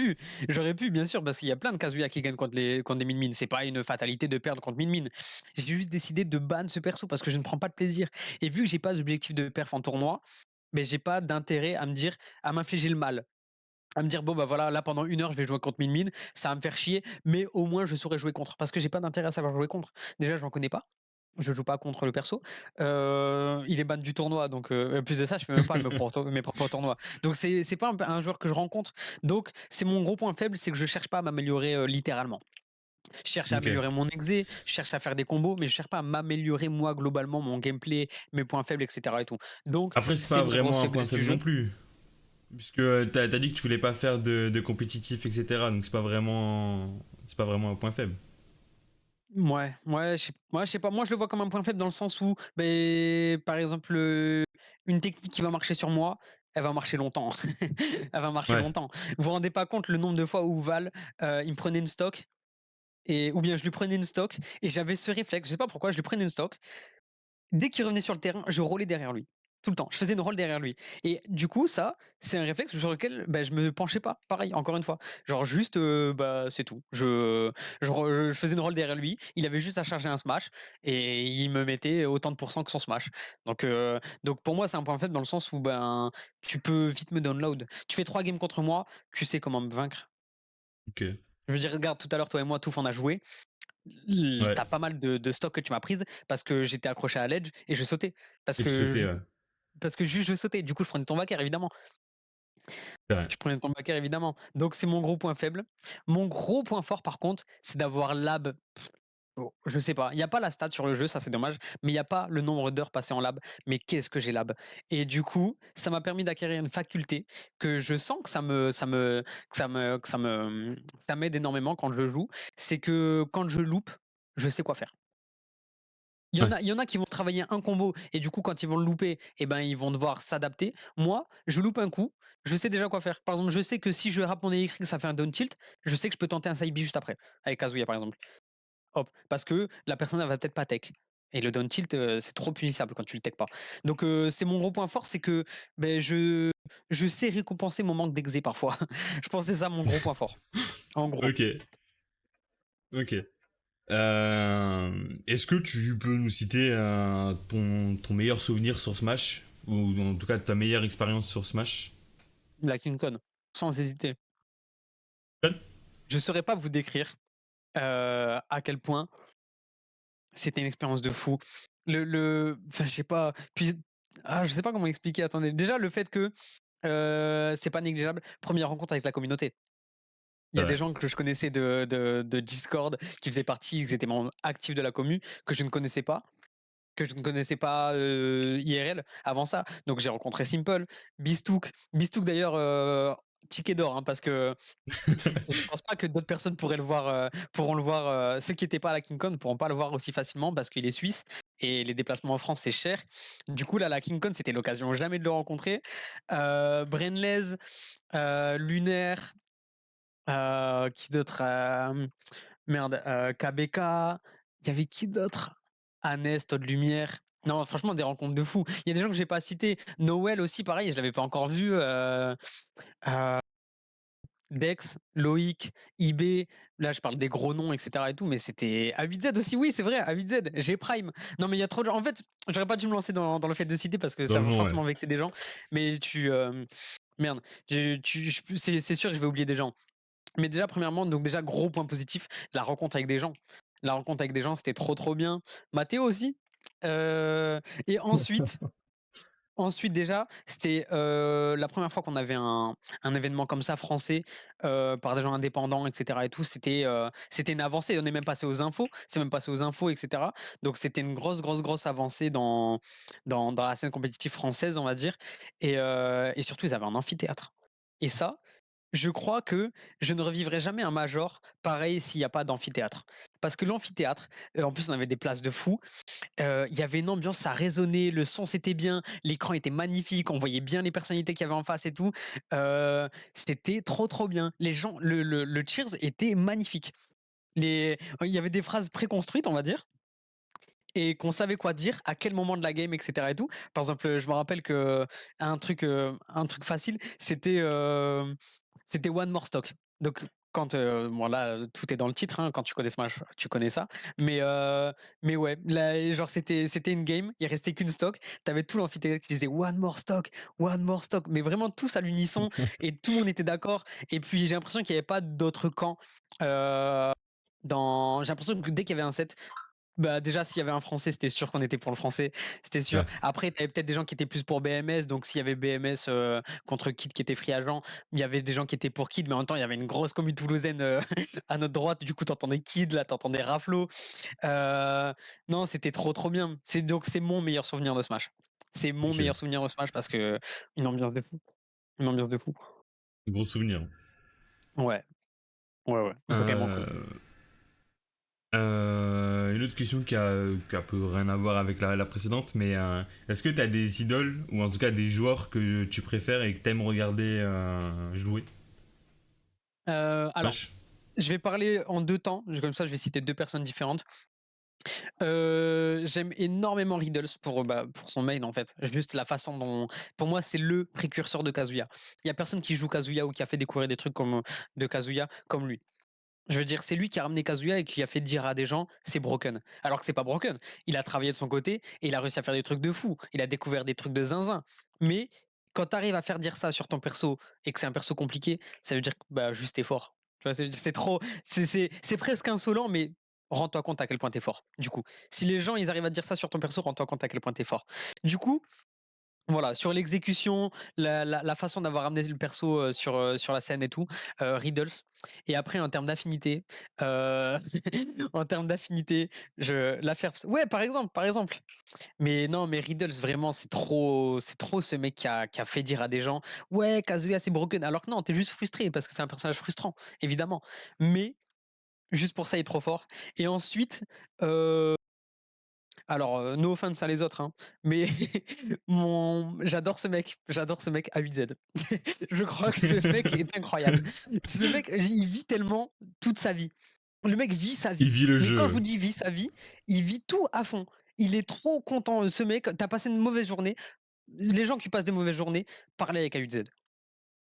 pu bien sûr, parce qu'il y a plein de Kazuya qui gagnent contre des Min Min. C'est pas une fatalité de perdre contre Min Min. J'ai juste décidé de ban ce perso parce que je ne prends pas de plaisir. Et vu que j'ai pas d'objectif de perf en tournoi, mais j'ai pas d'intérêt à me dire, à m'infliger le mal à me dire bon bah voilà là pendant 1 heure je vais jouer contre Min Min, ça va me faire chier, mais au moins je saurais jouer contre parce que j'ai pas d'intérêt à savoir jouer contre. Déjà je n'en connais pas, je joue pas contre le perso, il est ban du tournoi donc plus de ça je fais même pas mes propres tournois. Donc c'est pas un joueur que je rencontre. Donc c'est mon gros point faible, c'est que je cherche pas à m'améliorer littéralement. Je cherche à Ok. améliorer mon exé, je cherche à faire des combos, mais je cherche pas à m'améliorer moi globalement mon gameplay, mes points faibles, etc. et tout. Donc Après, c'est c'est pas ma grosse vraiment un point faiblesse du faible non jeu. plus. Puisque t'as dit que tu voulais pas faire de compétitif, etc. Donc c'est pas vraiment un point faible. Ouais, je sais pas. Moi, je le vois comme un point faible dans le sens où, beh, par exemple, une technique qui va marcher sur moi, elle va marcher longtemps. Elle va marcher Ouais. longtemps. Vous vous rendez pas compte le nombre de fois où Val, il me prenait une stock ou bien je lui prenais une stock et j'avais ce réflexe, je sais pas pourquoi, je lui prenais une stock. Dès qu'il revenait sur le terrain, je roulais derrière lui. Tout le temps. Je faisais une roll derrière lui. Et du coup, ça, c'est un réflexe sur lequel bah, je me penchais pas. Pareil, encore une fois. Genre juste, bah, c'est tout. Je faisais une roll derrière lui. Il avait juste à charger un smash et il me mettait autant de pourcents que son smash. Donc pour moi, c'est un point faible dans le sens où ben, tu peux vite me download. Tu fais 3 games contre moi, tu sais comment me vaincre. Ok. Je veux dire, regarde, tout à l'heure, toi et moi, Touf, on a joué. Ouais. T'as pas mal de stocks que tu m'as prise parce que j'étais accroché à l'edge et je sautais. Parce Et tu que sautais, ouais. parce que juste je sautais. Du coup, je prenais ton backer, évidemment. C'est vrai. Je prenais ton backer, évidemment. Donc, c'est mon gros point faible. Mon gros point fort, par contre, c'est d'avoir lab. Oh, je sais pas. Il n'y a pas la stat sur le jeu, ça c'est dommage. Mais il n'y a pas le nombre d'heures passées en lab. Mais qu'est-ce que j'ai lab. Et du coup, ça m'a permis d'acquérir une faculté que je sens que ça m'aide énormément quand je joue. C'est que quand je loupe, je sais quoi faire. Ouais. Il y en a qui vont travailler un combo et du coup, quand ils vont le louper, eh ben, ils vont devoir s'adapter. Moi, je loupe un coup, je sais déjà quoi faire. Par exemple, je sais que si je rappe mon EX, ça fait un down tilt, je sais que je peux tenter un side B juste après, avec Kazuya par exemple. Hop, parce que la personne, elle va peut-être pas tech. Et le down tilt, c'est trop punissable quand tu le tech pas. Donc, c'est mon gros point fort, c'est que ben, je sais récompenser mon manque d'exé parfois. Je pense que c'est ça mon gros point fort, en gros. Ok. Ok. Est-ce que tu peux nous citer ton meilleur souvenir sur Smash? Ou en tout cas ta meilleure expérience sur Smash? La King Con, sans hésiter. Je saurais pas vous décrire à quel point c'était une expérience de fou. Enfin, je sais pas. Puis, je sais pas comment expliquer. Attendez. Déjà, le fait que c'est pas négligeable. Première rencontre avec la communauté. Il y C'est a des vrai. gens que je connaissais de Discord qui faisaient partie, ils étaient membres actifs de la commu, que je ne connaissais pas. Que je ne connaissais pas IRL avant ça. Donc j'ai rencontré Simple, Bistouk. Bistouk d'ailleurs, ticket d'or, hein, parce que je pense pas que d'autres personnes pourront le voir. Ceux qui n'étaient pas à la King Con pourront pas le voir aussi facilement parce qu'il est suisse et les déplacements en France c'est cher. Du coup là, la King Con c'était l'occasion jamais de le rencontrer. Brainless, Lunaire, qui d'autre merde, KBK. Il y avait qui d'autre? Annès, Todd Lumière. Non, franchement, des rencontres de fou. Il y a des gens que j'ai pas cités. Noël aussi, pareil, je l'avais pas encore vu. Euh, Dex, Loïc, IB, là je parle des gros noms, etc. et tout, mais c'était A8Z aussi, oui, c'est vrai, A8Z, G Prime. Non, mais il y a trop de gens. En fait, j'aurais pas dû me lancer dans le fait de citer parce que Dans ça le va nom, ouais. forcément vexer des gens, mais merde, c'est sûr que je vais oublier des gens. Mais déjà, premièrement, donc déjà, gros point positif, la rencontre avec des gens. La rencontre avec des gens, c'était trop trop bien. Mathéo aussi. Et ensuite, déjà, c'était la première fois qu'on avait un événement comme ça français par des gens indépendants, etc. Et tout. C'était une avancée. On est même passé aux infos. C'est même passé aux infos, etc. Donc c'était une grosse avancée dans la scène compétitive française, on va dire. Et surtout, ils avaient un amphithéâtre. Et ça, je crois que je ne revivrai jamais un major pareil s'il n'y a pas d'amphithéâtre. Parce que l'amphithéâtre, en plus on avait des places de fou, il y avait une ambiance, ça résonnait, le son c'était bien, l'écran était magnifique, on voyait bien les personnalités qu'il y avait en face et tout. C'était trop trop bien. Les gens, le cheers était magnifique. Il y avait des phrases préconstruites, on va dire, et qu'on savait quoi dire, à quel moment de la game, etc. et tout. Par exemple, je me rappelle que un truc facile, c'était One More Stock. Donc, quand, bon là, tout est dans le titre, hein, quand tu connais Smash, tu connais ça. Mais ouais, là, genre, c'était une game, il restait qu'une stock. T'avais tout l'amphithéâtre qui disait One More Stock. Mais vraiment tous à l'unisson et tout le monde était d'accord. Et puis, j'ai l'impression qu'il n'y avait pas d'autres camps. Euh, j'ai l'impression que dès qu'il y avait un set, bah déjà s'il y avait un français, c'était sûr qu'on était pour le français, c'était sûr. Ouais. Après, tu avais peut-être des gens qui étaient plus pour BMS, donc s'il y avait BMS contre Kid qui était free agent, il y avait des gens qui étaient pour Kid, mais en même temps, il y avait une grosse commune toulousaine à notre droite, du coup, t'entendais Kid, là, t'entendais Raflo. Non, c'était trop trop bien. C'est mon meilleur souvenir de Smash. C'est mon Ok. meilleur souvenir de Smash parce que une ambiance de fou. Une ambiance de fou. Gros souvenir. Ouais, ouais, vraiment cool. Euh, une autre question qui a peu rien à voir avec la précédente, mais est-ce que tu as des idoles, ou en tout cas des joueurs que tu préfères et que tu aimes regarder jouer? Alors, Smash. je vais parler en deux temps, comme ça je vais citer deux personnes différentes. J'aime énormément Riddles pour son main en fait. Juste la façon dont pour moi, c'est le précurseur de Kazuya. Il y a personne qui joue Kazuya ou qui a fait découvrir des trucs de Kazuya comme lui. Je veux dire, c'est lui qui a ramené Kazuya et qui a fait dire à des gens: «C'est broken». Alors que c'est pas broken. Il a travaillé de son côté et il a réussi à faire des trucs de fou. Il a découvert des trucs de zinzin. Mais quand tu arrives à faire dire ça sur ton perso et que c'est un perso compliqué, ça veut dire que, bah, juste tu fort. Tu vois? C'est trop c'est presque insolent, mais rends-toi compte à quel point tu fort, du coup. Si les gens, ils arrivent à te dire ça sur ton perso, rends-toi compte à quel point tu fort. Du coup, voilà, sur l'exécution, la façon d'avoir amené le perso, sur la scène et tout, Riddles. Et après en termes d'affinité, heu, en termes d'affinité, je l'affaire ouais, par exemple. Mais non, mais Riddles vraiment c'est trop ce mec qui a fait dire à des gens: «Ouais, Kazuya c'est broken», alors que non, tu es juste frustré parce que c'est un personnage frustrant, évidemment. Mais juste pour ça, il est trop fort. Et ensuite, heu alors, no offense à les autres, hein, mais j'adore ce mec A8Z. Je crois que ce mec est incroyable. Ce mec, il vit tellement toute sa vie. Le mec vit sa Il vie. vit le Mais quand je vous jeu. dis vit sa vie, il vit tout à fond. Il est trop content, ce mec. Tu as passé une mauvaise journée. Les gens qui passent des mauvaises journées, parlez avec A8Z.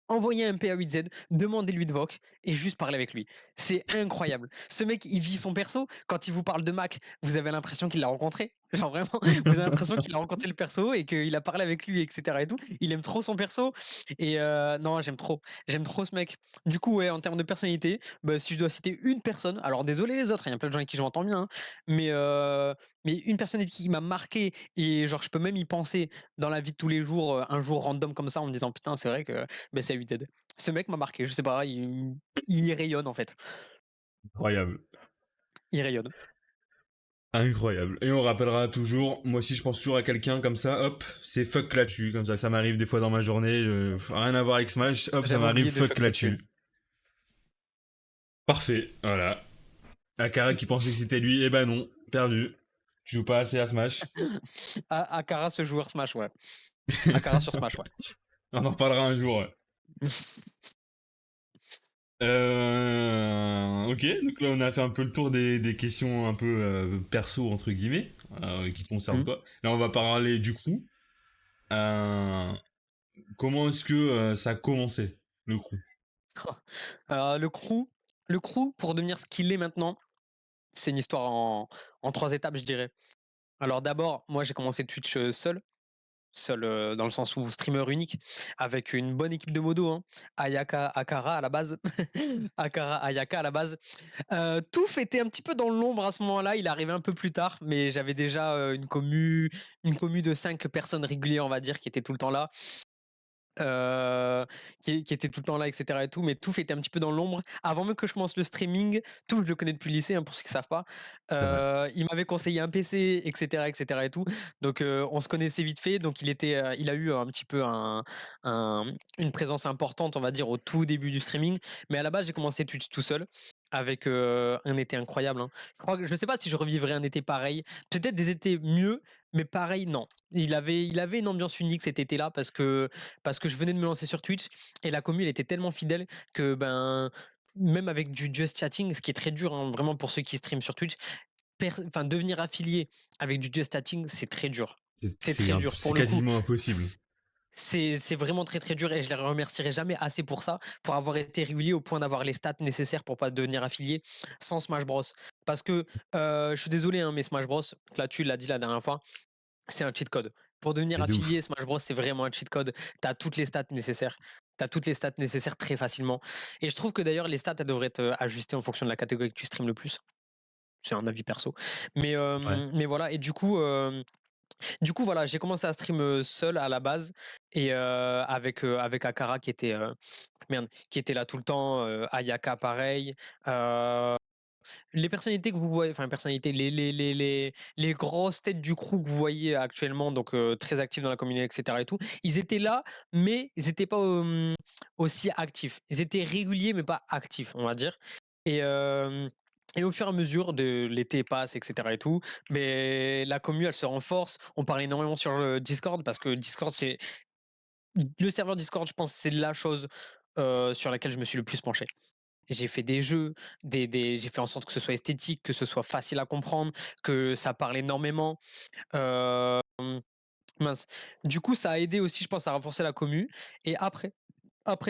Envoyez un PA8Z, demandez-lui de Voc et juste parler avec lui. C'est incroyable. Ce mec, il vit son perso. Quand il vous parle de Mac, vous avez l'impression qu'il l'a rencontré. Genre vraiment, vous avez l'impression qu'il a rencontré le perso et qu'il a parlé avec lui, etc. et tout. Il aime trop son perso. Et non, j'aime trop. J'aime trop ce mec. Du coup, ouais, en termes de personnalité, bah, si je dois citer une personne, alors désolé les autres, il y a plein de gens avec qui je m'entends bien, hein, mais, mais une personne qui m'a marqué et genre je peux même y penser dans la vie de tous les jours, un jour random comme ça en me disant putain, c'est vrai que bah, c'est Hated. Ce mec m'a marqué, je sais pas, il rayonne en fait. Incroyable. Il rayonne. Incroyable. Et on rappellera toujours, moi aussi je pense toujours à quelqu'un comme ça, hop, c'est fuck là-dessus, comme ça m'arrive des fois dans ma journée, rien à voir avec Smash, hop, ça J'avais m'arrive oublié de fuck fuck là-dessus. là-dessus. Parfait, voilà. Akara qui pensait que c'était lui, eh ben non, perdu. Tu joues pas assez à Smash. Akara, ce joueur Smash, ouais. Akara sur Smash, ouais. On en reparlera un jour. Ouais. Ok, donc là on a fait un peu le tour des questions un peu perso entre guillemets, qui te concernent Hmm. toi. Là on va parler du crew. Euh, Comment est-ce que ça a commencé, le crew? Le crew, pour devenir ce qu'il est maintenant, c'est une histoire en 3 étapes, je dirais. Alors d'abord, moi j'ai commencé Twitch seul, dans le sens où streamer unique, avec une bonne équipe de modos, hein. Ayaka, Akara à la base. Akara, Ayaka à la base. Touf était un petit peu dans l'ombre à ce moment-là, il arrivait un peu plus tard, mais j'avais déjà une commu de 5 personnes régulières, on va dire, qui étaient tout le temps là. Qui était tout le temps là, etc. et tout, mais Touf était un petit peu dans l'ombre. Avant même que je commence le streaming, Touf, je le connais depuis le lycée, hein, pour ceux qui ne savent pas. C'est vrai. Il m'avait conseillé un PC, etc., etc. et tout. Donc, on se connaissait vite fait. Donc, il a eu un petit peu une présence importante, on va dire, au tout début du streaming. Mais à la base, j'ai commencé Twitch tout seul, avec un été incroyable, hein. Je ne sais pas si je revivrai un été pareil. Peut-être des étés mieux, mais pareil, non. Il avait une ambiance unique cet été-là parce que je venais de me lancer sur Twitch et la commu elle était tellement fidèle que ben même avec du just chatting, ce qui est très dur, hein, vraiment pour ceux qui streament sur Twitch, enfin devenir affilié avec du just chatting, c'est très dur. C'est très dur C'est pour le coup. quasiment impossible. c- c'est vraiment très très dur et je les remercierai jamais assez pour ça, pour avoir été régulier au point d'avoir les stats nécessaires pour pas devenir affilié sans Smash Bros. Parce que je suis désolé, hein, mais Smash Bros, là tu l'as dit la dernière fois, c'est un cheat code. Pour devenir Et de ouf. affilié Smash Bros, c'est vraiment un cheat code. Tu as toutes les stats nécessaires. Tu as toutes les stats nécessaires très facilement. Et je trouve que d'ailleurs, les stats, elles devraient être ajustées en fonction de la catégorie que tu streames le plus. C'est un avis perso. Mais, Ouais. voilà. Et du coup, voilà, j'ai commencé à stream seul à la base et avec Akara qui était là tout le temps, Ayaka pareil. euh, les personnalités que vous voyez, enfin personnalités, les grosses têtes du crew que vous voyez actuellement, donc très actifs dans la communauté, etc. et tout, ils étaient là, mais ils n'étaient pas aussi actifs. Ils étaient réguliers, mais pas actifs, on va dire. Et, euh, et au fur et à mesure de l'été passe, etc. et tout, mais la commu, elle se renforce. On parle énormément sur le Discord parce que Discord, c'est le serveur Discord, je pense, c'est la chose sur laquelle je me suis le plus penché. j'ai fait des jeux, j'ai fait en sorte que ce soit esthétique, que ce soit facile à comprendre, que ça parle énormément. Hem, mince. Du coup, ça a aidé aussi, je pense, à renforcer la commu et après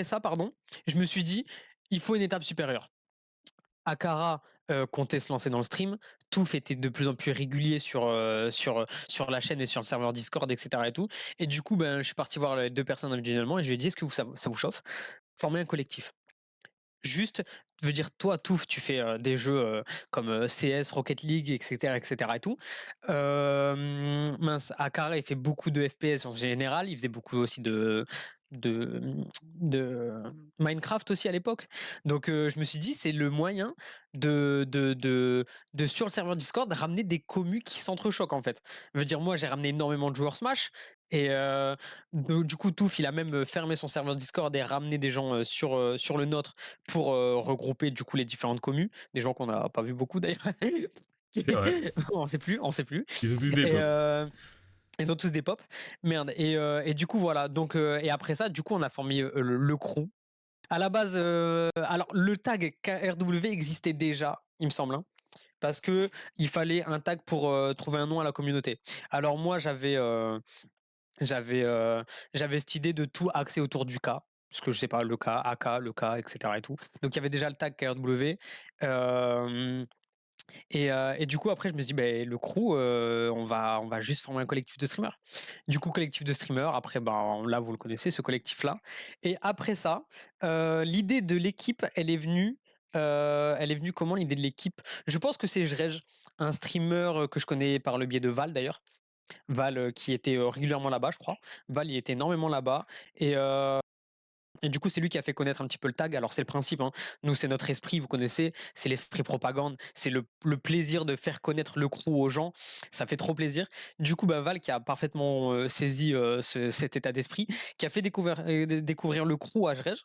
ça, pardon, je me suis dit: «Il faut une étape supérieure». Akara, comptait se lancer dans le stream. Touf était de plus en plus régulier sur la chaîne et sur le serveur Discord et cetera et tout et du coup, ben, je suis parti voir les 2 personnes individuellement et je lui ai dit: «Est-ce que vous ça vous chauffe? Former un collectif». Juste, veut dire toi, Touf, tu fais, des jeux, comme, CS, Rocket League et cetera et tout. Mince, Akara, il fait beaucoup de FPS en général, il faisait beaucoup aussi de, de Minecraft aussi à l'époque. Donc, je me suis dit: «C'est le moyen de sur le serveur Discord, ramener des commus qui s'entrechoquent, en fait». Veut dire moi, j'ai ramené énormément de joueurs Smash et du coup, Touf, il a même, fermé son serveur Discord et ramené des gens, sur le nôtre pour regrouper du coup les différentes communes, des gens qu'on n'a pas vu beaucoup d'ailleurs. C'est vrai. On sait plus. Ils ont tous des Et pop. ils ont tous des pop. Merde. Et du coup voilà. Donc et après ça, du coup, on a formé le crew. À la base, alors le tag KRW existait déjà, il me semble, hein, parce que il fallait un tag pour trouver un nom à la communauté. Alors moi, j'avais, j'avais cette idée de tout axer autour du K, parce que je sais pas, le K, AK, le K, et cetera et tout. Donc il y avait déjà le tag KRW, hem et du coup après je me suis dit: «Beh, le crew, on va juste former un collectif de streamers». Du coup, collectif de streamers, après, ben, là, vous le connaissez, ce collectif-là et après ça, l'idée de l'équipe, elle est venue comment l'idée de l'équipe? Je pense que c'est Jrej, un streamer, que je connais par le biais de Val d'ailleurs. Val, qui était, régulièrement là-bas, je crois. Val, il était énormément là-bas et du coup, c'est lui qui a fait connaître un petit peu le tag. Alors, c'est le principe, hein. Nous, c'est notre esprit, vous connaissez, c'est l'esprit propagande, c'est le plaisir de faire connaître le crew aux gens. Ça fait trop plaisir. Du coup, bah, Val, qui a parfaitement saisi cet état d'esprit, qui a fait découvrir le crew à Jrej.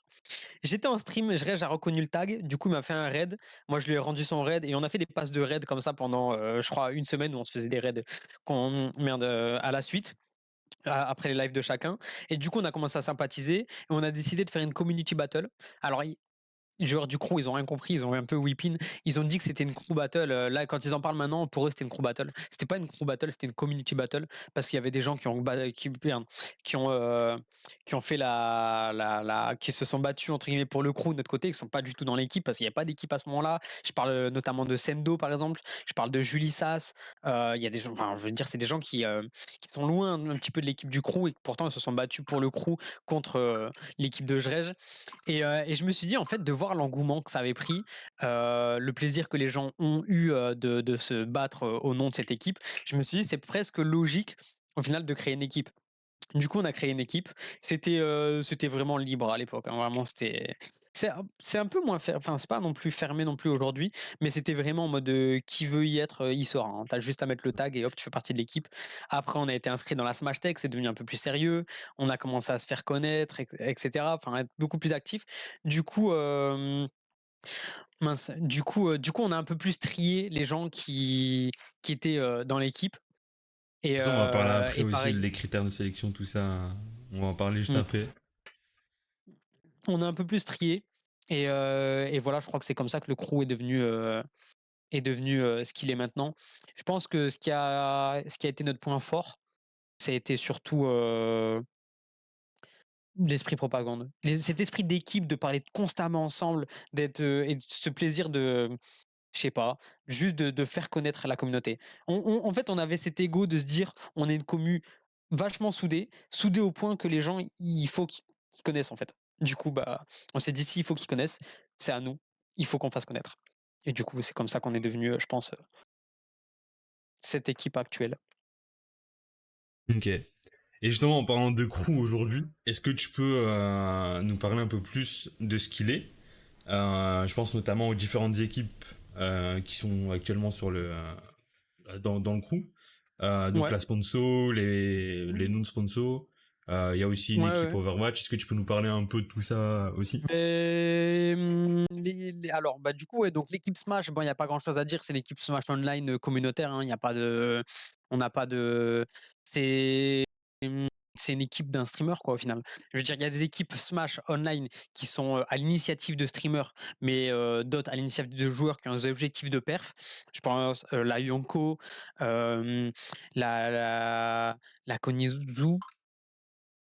J'étais en stream, Jrej a reconnu le tag, du coup, il m'a fait un raid. Moi, je lui ai rendu son raid et on a fait des passes de raid comme ça pendant, je crois, une semaine où on se faisait des raids merde, à la suite après les lives de chacun. Et du coup, on a commencé à sympathiser et on a décidé de faire une community battle. Alors, les joueurs du crew, ils ont rien compris, ils ont un peu whippin. Ils ont dit que c'était une crew battle. Là, quand ils en parlent maintenant, pour eux, c'était une crew battle. C'était pas une crew battle, c'était une community battle parce qu'il y avait des gens qui ont, qui ont fait qui se sont battus entre guillemets pour le crew de notre côté, qui sont pas du tout dans l'équipe parce qu'il n'y a pas d'équipe à ce moment-là. Je parle notamment de Sendo par exemple. Je parle de Julie Sass. Il y a des gens, enfin, je veux dire, c'est des gens qui sont loin un petit peu de l'équipe du crew et pourtant ils se sont battus pour le crew contre l'équipe de Jrej. Et je me suis dit, en fait, de voir l'engouement que ça avait pris, le plaisir que les gens ont eu de se battre au nom de cette équipe, je me suis dit, c'est presque logique, au final, de créer une équipe. Du coup, on a créé une équipe. C'était vraiment libre à l'époque, hein, vraiment, c'est un peu moins enfin, c'est pas non plus fermé non plus aujourd'hui, mais c'était vraiment en mode qui veut y être, y sera, hein. Tu juste à mettre le tag et hop, tu fais partie de l'équipe. Après, on a été inscrit dans la Smash Tech, c'est devenu un peu plus sérieux. On a commencé à se faire connaître, etc. Enfin, à être beaucoup plus actif. Du coup, mince, du coup, on a un peu plus trié les gens qui étaient dans l'équipe. De toute façon, on va parler après Et aussi pareil. les critères de sélection, tout ça. On va en parler juste Hmm. après. On a un peu plus trié et voilà, je crois que c'est comme ça que le crew est devenu ce qu'il est maintenant. Je pense que ce qui a été notre point fort, ça a été surtout l'esprit propagande. Cet esprit d'équipe, de parler constamment ensemble, et de ce plaisir de, je sais pas, juste de faire connaître la communauté. En fait, on avait cet ego de se dire, on est une commu vachement soudée au point que les gens, il faut qu'ils connaissent en fait. Du coup, bah, on s'est dit, s'il faut qu'ils connaissent, c'est à nous, il faut qu'on fasse connaître. Et du coup, c'est comme ça qu'on est devenu, je pense, cette équipe actuelle. Ok. Et justement, en parlant de crew aujourd'hui, est-ce que tu peux nous parler un peu plus de ce qu'il est? Je pense notamment aux différentes équipes qui sont actuellement dans le crew. Donc Ouais, la sponsor, les non-sponsors. Il y a aussi une ouais, équipe ouais. Overwatch. Est-ce que tu peux nous parler un peu de tout ça aussi? Alors, bah, du coup, ouais, donc l'équipe Smash, bon, il y a pas grand-chose à dire, c'est l'équipe Smash Online, communautaire, hein. Il y a pas de On n'a pas de c'est, c'est une équipe d'un streamer, quoi, au final. Je veux dire, il y a des équipes Smash online qui sont à l'initiative de streamers, mais d'autres à l'initiative de joueurs qui ont des objectifs de perf. Je pense la Yonko, euh, la Konizu,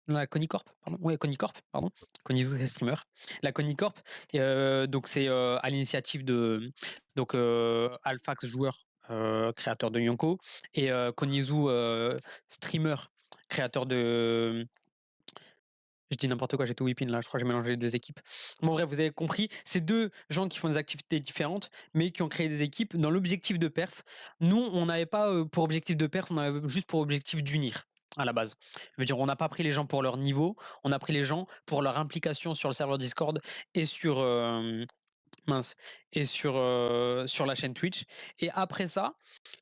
la Conicorp, pardon. Ouais, Conicorp, pardon. Konizu, c'est streamer. La Conicorp, donc c'est à l'initiative de donc Alphax joueur, créateur de Yonko, et Konizu, streamer, créateur de je dis n'importe quoi, j'étais Whipping là, je crois que j'ai mélangé les 2 équipes. Bon bref, vous avez compris, c'est 2 gens qui font des activités différentes, mais qui ont créé des équipes dans l'objectif de perf. Nous, on n'avait pas, pour objectif de perf, on avait juste pour objectif d'unir, à la base. Je veux dire, on n'a pas pris les gens pour leur niveau, on a pris les gens pour leur implication sur le serveur Discord et sur, mince, et sur la chaîne Twitch. Et après ça,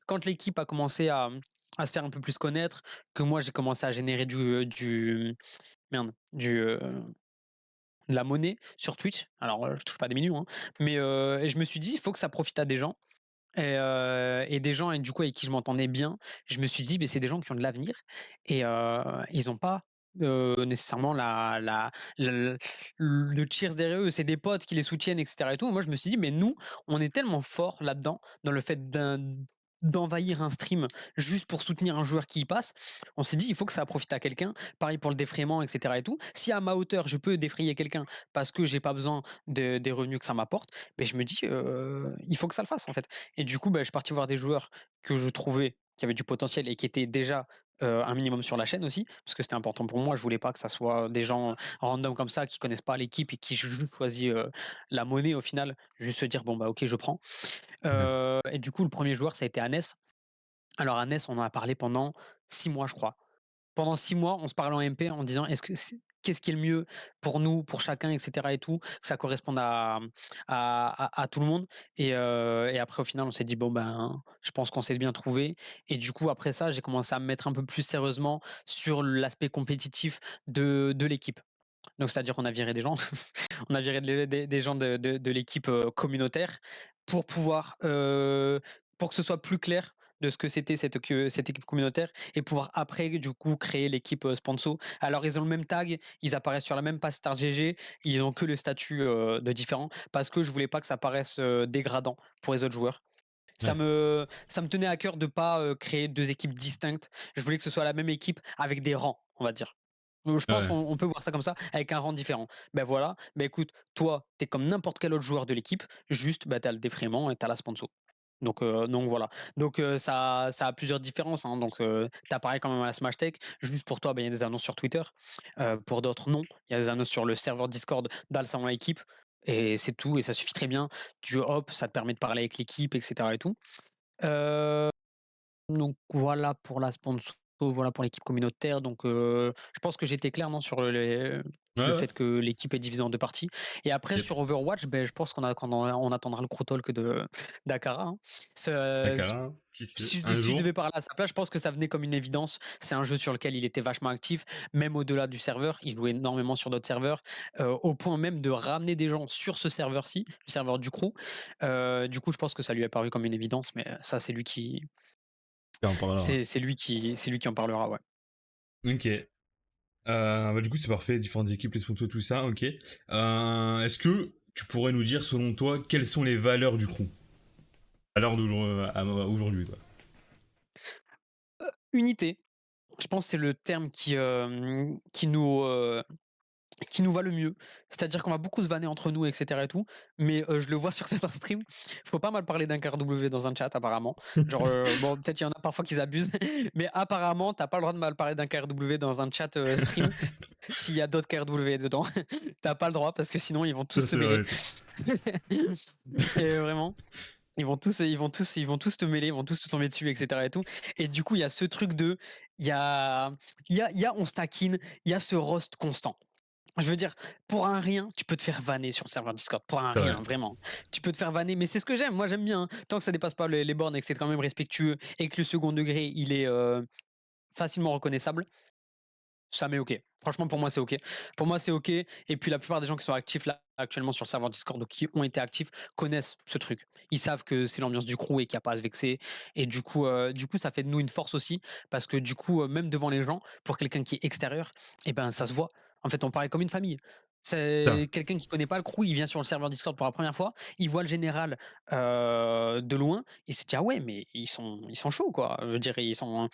quand l'équipe a commencé à se faire un peu plus connaître, que moi j'ai commencé à générer du merde, de la monnaie sur Twitch. Alors, je touche pas des millions, hein, mais et je me suis dit: «Il faut que ça profite à des gens», et des gens et du coup avec qui je m'entendais bien. Je me suis dit: «Beh, c'est des gens qui ont de l'avenir et ils ont pas, nécessairement le cheers derrière eux. C'est des potes qui les soutiennent et cetera et tout». Moi, je me suis dit: «Mais nous, on est tellement forts là-dedans, dans le fait d'envahir un stream juste pour soutenir un joueur qui y passe». On s'est dit: «Il faut que ça profite à quelqu'un». Pareil pour le défraiement et cetera et tout. Si à ma hauteur, je peux défrayer quelqu'un parce que j'ai pas besoin des revenus que ça m'apporte, beh, je me dis: «Il faut que ça le fasse, en fait». Et du coup, bah, je suis parti voir des joueurs que je trouvais qui avaient du potentiel et qui étaient déjà un minimum sur la chaîne aussi, parce que c'était important pour moi. Je voulais pas que ça soit des gens random comme ça qui connaissent pas l'équipe et qui juste choisissent la monnaie au final. Juste se dire bon bah ok je prends. Ouais. Et du coup le premier joueur ça a été Anes. Alors Anes on en a parlé pendant 6 mois je crois. Pendant 6 mois, on se parlait en MP en disant: qu'est-ce qui est le mieux pour nous, pour chacun et cetera et tout?» Que ça corresponde à tout le monde et après au final, on s'est dit: «Bon ben, je pense qu'on s'est bien trouvé». Et du coup, après ça, j'ai commencé à me mettre un peu plus sérieusement sur l'aspect compétitif de l'équipe. Donc c'est-à-dire qu'on a viré des gens, on a viré des gens de l'équipe, communautaire pour pouvoir, pour que ce soit plus clair de ce que c'était cette équipe communautaire et pouvoir après du coup créer l'équipe, sponsor. Alors ils ont le même tag, ils apparaissent sur la même page Star GG, ils ont que le statut, de différent parce que je voulais pas que ça paraisse, dégradant pour les autres joueurs. Ouais. Ça me tenait à cœur de pas, créer 2 équipes distinctes. Je voulais que ce soit la même équipe avec des rangs, on va dire. Je pense Ouais. qu'on peut voir ça comme ça, avec un rang différent. Ben voilà, ben écoute, toi, tu es comme n'importe quel autre joueur de l'équipe, juste, bah, tu as le défraiement et tu as la sponsor. Donc voilà. Donc ça a plusieurs différences, hein, donc tu pareil quand même à la Smash Tech. Juste pour toi, ben, il y a des annonces sur Twitter, pour d'autres non. Il y a des annonces sur le serveur Discord d'Al équipe et c'est tout et ça suffit très bien. Tu hop, ça te permet de parler avec l'équipe et cetera et tout. Heu donc voilà pour la sponsor, voilà pour l'équipe communautaire. Donc je pense que j'étais clair, non, sur Ouais, le ouais. fait que l'équipe est divisée en 2 parties. Et après Yep. sur Overwatch, beh, je pense qu'on attendra le Crew Talk de d'Akara, hein. Ce Akara, si, si un je jour. devais parler à sa place, je pense que ça venait comme une évidence. C'est un jeu sur lequel il était vachement actif, même au-delà du serveur. Il jouait énormément sur d'autres serveurs, au point même de ramener des gens sur ce serveur-ci, le serveur du Crew. Du coup, je pense que ça lui est paru comme une évidence, mais ça, Et on parlera. c'est lui qui en parlera, ouais. Ok. Bah, du coup, c'est parfait, différentes équipes, les sponsors, tout ça, ok. Est-ce que tu pourrais nous dire, selon toi, quelles sont les valeurs du crew à l'heure d'aujourd'hui, quoi. Unité, je pense que c'est le terme qui nous va le mieux. C'est-à-dire qu'on va beaucoup se vanner entre nous et cetera et tout, mais je le vois sur certains streams, faut pas mal parler d'un KRW dans un chat apparemment. Genre, bon peut-être il y en a parfois qui abusent, mais apparemment tu pas le droit de mal parler d'un KRW dans un chat, stream, s'il y a d'autres KRW dedans. Tu pas le droit parce que sinon ils vont tous Ça, se c'est mêler. vrai, ça. Et vraiment. Ils vont tous te mêler, ils vont tous te tomber dessus, et cetera et tout. Et du coup, il y a ce truc de, il y a, on se taquine, il y a ce roast constant. Je veux dire, pour un rien, tu peux te faire vanner sur le serveur Discord. Pour un C'est vrai. rien, vraiment. Tu peux te faire vanner, mais c'est ce que j'aime. Moi, j'aime bien, hein. Tant que ça dépasse pas les bornes et que c'est quand même respectueux et que le second degré, il est facilement reconnaissable. Ça m'est OK. Franchement, pour moi, c'est OK. Pour moi, c'est OK. Et puis, la plupart des gens qui sont actifs là, actuellement sur le serveur Discord ou qui ont été actifs connaissent ce truc. Ils savent que c'est l'ambiance du crew et qu'il n'y a pas à se vexer. Et du coup, ça fait de nous une force aussi parce que du coup, même devant les gens, pour quelqu'un qui est extérieur, eh ben, ça se voit. En fait, on paraît comme une famille. Putain. C'est quelqu'un qui connaît pas le crew, il vient sur le serveur Discord pour la première fois, il voit le général de loin, il se dit ah ouais mais ils sont chauds quoi. Je veux dire ils sont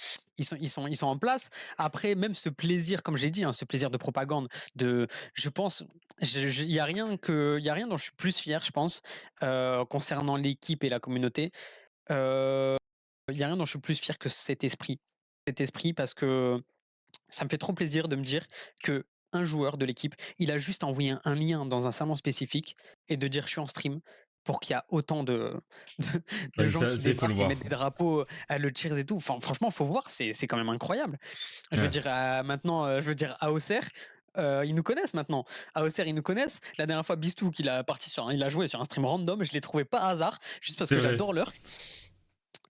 en place. Après, même ce plaisir, comme j'ai dit, hein, ce plaisir de propagande, je pense, il y a rien dont je suis plus fier, je pense, concernant l'équipe et la communauté. Euh, Il y a rien dont je suis plus fier que cet esprit, parce que ça me fait trop plaisir de me dire que un joueur de l'équipe, il a juste envoyé un lien dans un salon spécifique et de dire je suis en stream pour qu'il y a autant de, de Ouais, gens ça, qui c'est faut le débarquent et voir. mettent des drapeaux, à le cheers et tout. Enfin, franchement, faut voir, c'est quand même incroyable. Je veux Ouais. dire, maintenant, je veux dire, AOCR, ils nous connaissent maintenant. AOCR, ils nous connaissent. La dernière fois, Bistou, il a joué sur un stream random, je l'ai trouvé par hasard, juste parce C'est que vrai. j'adore l'Urk.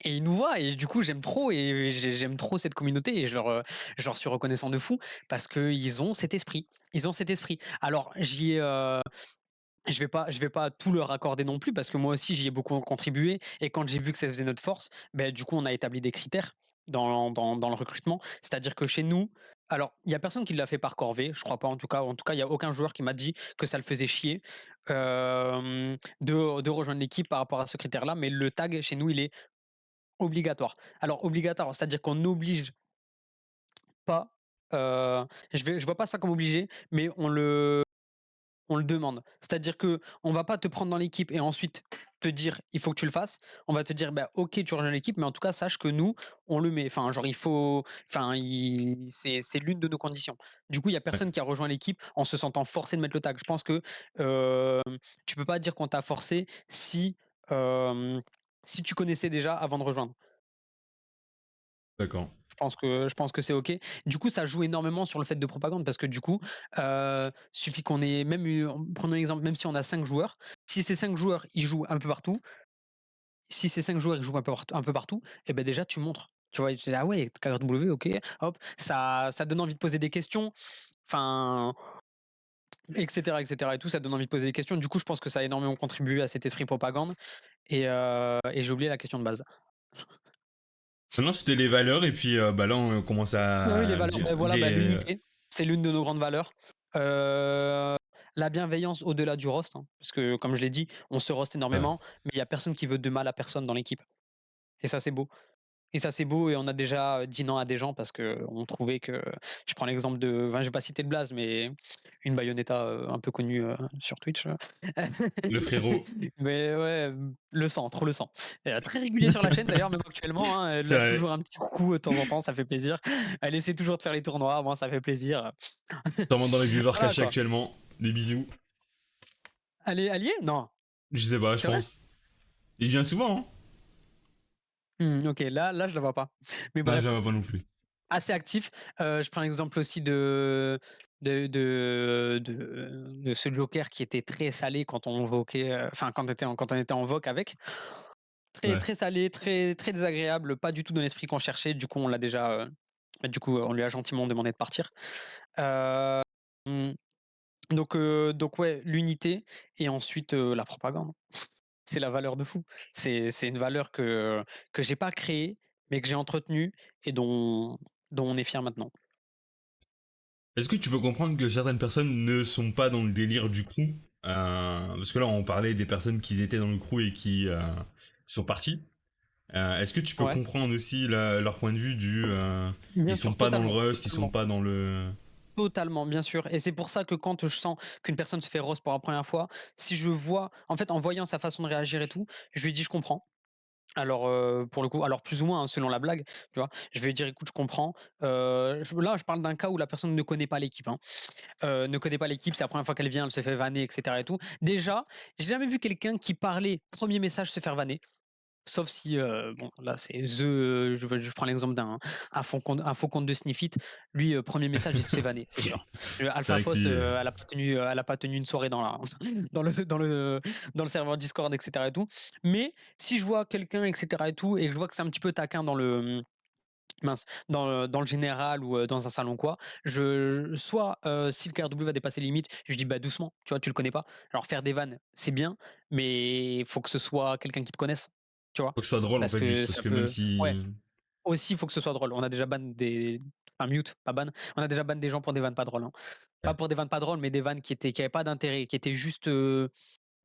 Et ils nous voient, et du coup, j'aime trop, et j'aime trop cette communauté, et je leur suis reconnaissant de fou parce qu'ils ont cet esprit. Ils ont cet esprit. Alors, je vais pas tout leur accorder non plus parce que moi aussi j'y ai beaucoup contribué, et quand j'ai vu que ça faisait notre force, ben du coup on a établi des critères dans le recrutement. C'est-à-dire que chez nous, alors il y a personne qui l'a fait par corvée, je crois pas, en tout cas il y a aucun joueur qui m'a dit que ça le faisait chier de rejoindre l'équipe par rapport à ce critère-là, mais le tag chez nous il est obligatoire. Alors obligatoire, c'est-à-dire qu'on n'oblige pas, je vois pas ça comme obligé, mais on le demande. C'est-à-dire que on va pas te prendre dans l'équipe et ensuite te dire il faut que tu le fasses. On va te dire bah ok tu rejoins l'équipe, mais en tout cas sache que nous on le met. Enfin genre il faut, enfin c'est l'une de nos conditions. Du coup il y a Ouais. personne qui a rejoint l'équipe en se sentant forcé de mettre le tag. Je pense que euh, tu peux pas dire qu'on t'a forcé euh, si tu connaissais déjà avant de rejoindre. D'accord. Je pense que c'est OK. Du coup, ça joue énormément sur le fait de propagande parce que du coup, suffit qu'on ait même eu, prenons un exemple, même si on a 5 joueurs, si ces 5 joueurs, ils jouent un peu partout, si ces 5 joueurs, ils jouent un peu partout, et ben déjà tu montres. Tu vois? Tu dis: «Ah ouais, KW, OK», hop, ça donne envie de poser des questions, enfin, et cetera et tout, ça donne envie de poser des questions. Du coup, je pense que ça a énormément contribué à cet esprit propagande, et j'ai oublié la question de base. Maintenant, c'était les valeurs, et puis bah là, on commence Ah oui, les à valeurs, dire ben voilà, bah, l'unité, c'est l'une de nos grandes valeurs. La bienveillance au-delà du roast, hein, parce que comme je l'ai dit, on se roast ouais. énormément, mais il y a personne qui veut de mal à personne dans l'équipe, et ça, c'est beau. Et ça, c'est beau, et on a déjà dit non à des gens parce qu'on trouvait que, je prends l'exemple de, enfin, je vais pas citer de blaze, mais une Bayonetta, un peu connue, sur Twitch, Le frérot. mais ouais, le sang, trop le sang. Très régulier sur la chaîne d'ailleurs, même actuellement, hein, elle C'est lâche vrai. toujours un petit coucou de temps en temps, ça fait plaisir. Elle essaie toujours de faire les tournois, moi ça fait plaisir. Sûrement dans les viewers Voilà cachés quoi. actuellement. Des bisous. Elle est alliée? Non, Je sais pas, je c'est vrai? pense. Il vient souvent, hein. OK, là je la vois pas. Mais Non, je bref, la vois pas non plus. assez actif. Je prends l'exemple aussi de ce joker qui était très salé quand on voquait, enfin quand on était en voc avec. Très, Ouais. très salé, très, très désagréable, pas du tout dans l'esprit qu'on cherchait. Du coup, on lui a gentiment demandé de partir. Hem, donc ouais, l'unité, et ensuite, la propagande. C'est la valeur de fou. C'est une valeur que j'ai pas créée, mais que j'ai entretenue, et dont on est fier maintenant. Est-ce que tu peux comprendre que certaines personnes ne sont pas dans le délire du crew? Parce que là, on parlait des personnes qui étaient dans le crew et qui sont parties. Est-ce que tu peux Ouais, comprendre aussi leur point de vue bien ils sont sûr, pas dans le totalement, rust, ils sont totalement. pas dans le... Totalement, bien sûr, et c'est pour ça que quand je sens qu'une personne se fait roast pour la première fois, si je vois en fait, en voyant sa façon de réagir et tout, je lui dis: «Je comprends». Alors, pour le coup, alors plus ou moins, hein, selon la blague, tu vois? Je vais dire: «Écoute, je comprends». Je parle d'un cas où la personne ne connaît pas l'équipe, hein. Ne connaît pas l'équipe, c'est la première fois qu'elle vient, elle se fait vanner et cetera et tout. Déjà, j'ai jamais vu quelqu'un qui parlait, premier message, se faire vanner. Sauf si, bon, là, c'est je prends l'exemple un faux compte de Sniffit. Lui, 1 message, il se fait vanner, c'est sûr. C'est Alpha vrai que Foss, lui, elle a pas tenu une soirée dans le serveur Discord et cetera et tout. Mais si je vois quelqu'un et cetera et tout, et que je vois que c'est un petit peu taquin mince, dans le général ou dans un salon quoi, soit, si le KRW va dépasser les limites, je dis: «Bah, doucement», tu vois? Tu le connais pas. Alors faire des vannes, c'est bien, mais il faut que ce soit quelqu'un qui te connaisse, tu vois? Faut que ce soit drôle en Parce fait, juste que parce ça que même peut ouais, si. aussi, il faut que ce soit drôle. On a déjà ban des enfin mute, pas ban. On a déjà ban des gens pour des vannes pas drôles, hein. Pas Ouais, pour des vannes pas drôles, mais des vannes qui avaient pas d'intérêt, qui étaient juste,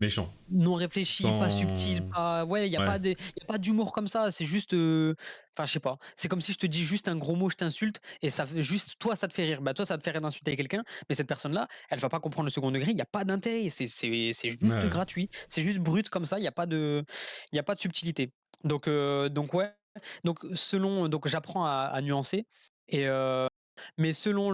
méchant. non réfléchi, pas subtil, Sans. pas ouais, Ouais, il y a pas d'humour comme ça, c'est juste, enfin je sais pas. C'est comme si je te dis juste un gros mot, je t'insulte et ça fait juste toi ça te fait rire. Bah, toi ça te fait rire d'insulter quelqu'un, mais cette personne-là, elle va pas comprendre le second degré, il y a pas d'intérêt, c'est juste ouais. gratuit, c'est juste brut comme ça, il y a pas de subtilité. Donc ouais, donc selon donc j'apprends à nuancer et mais selon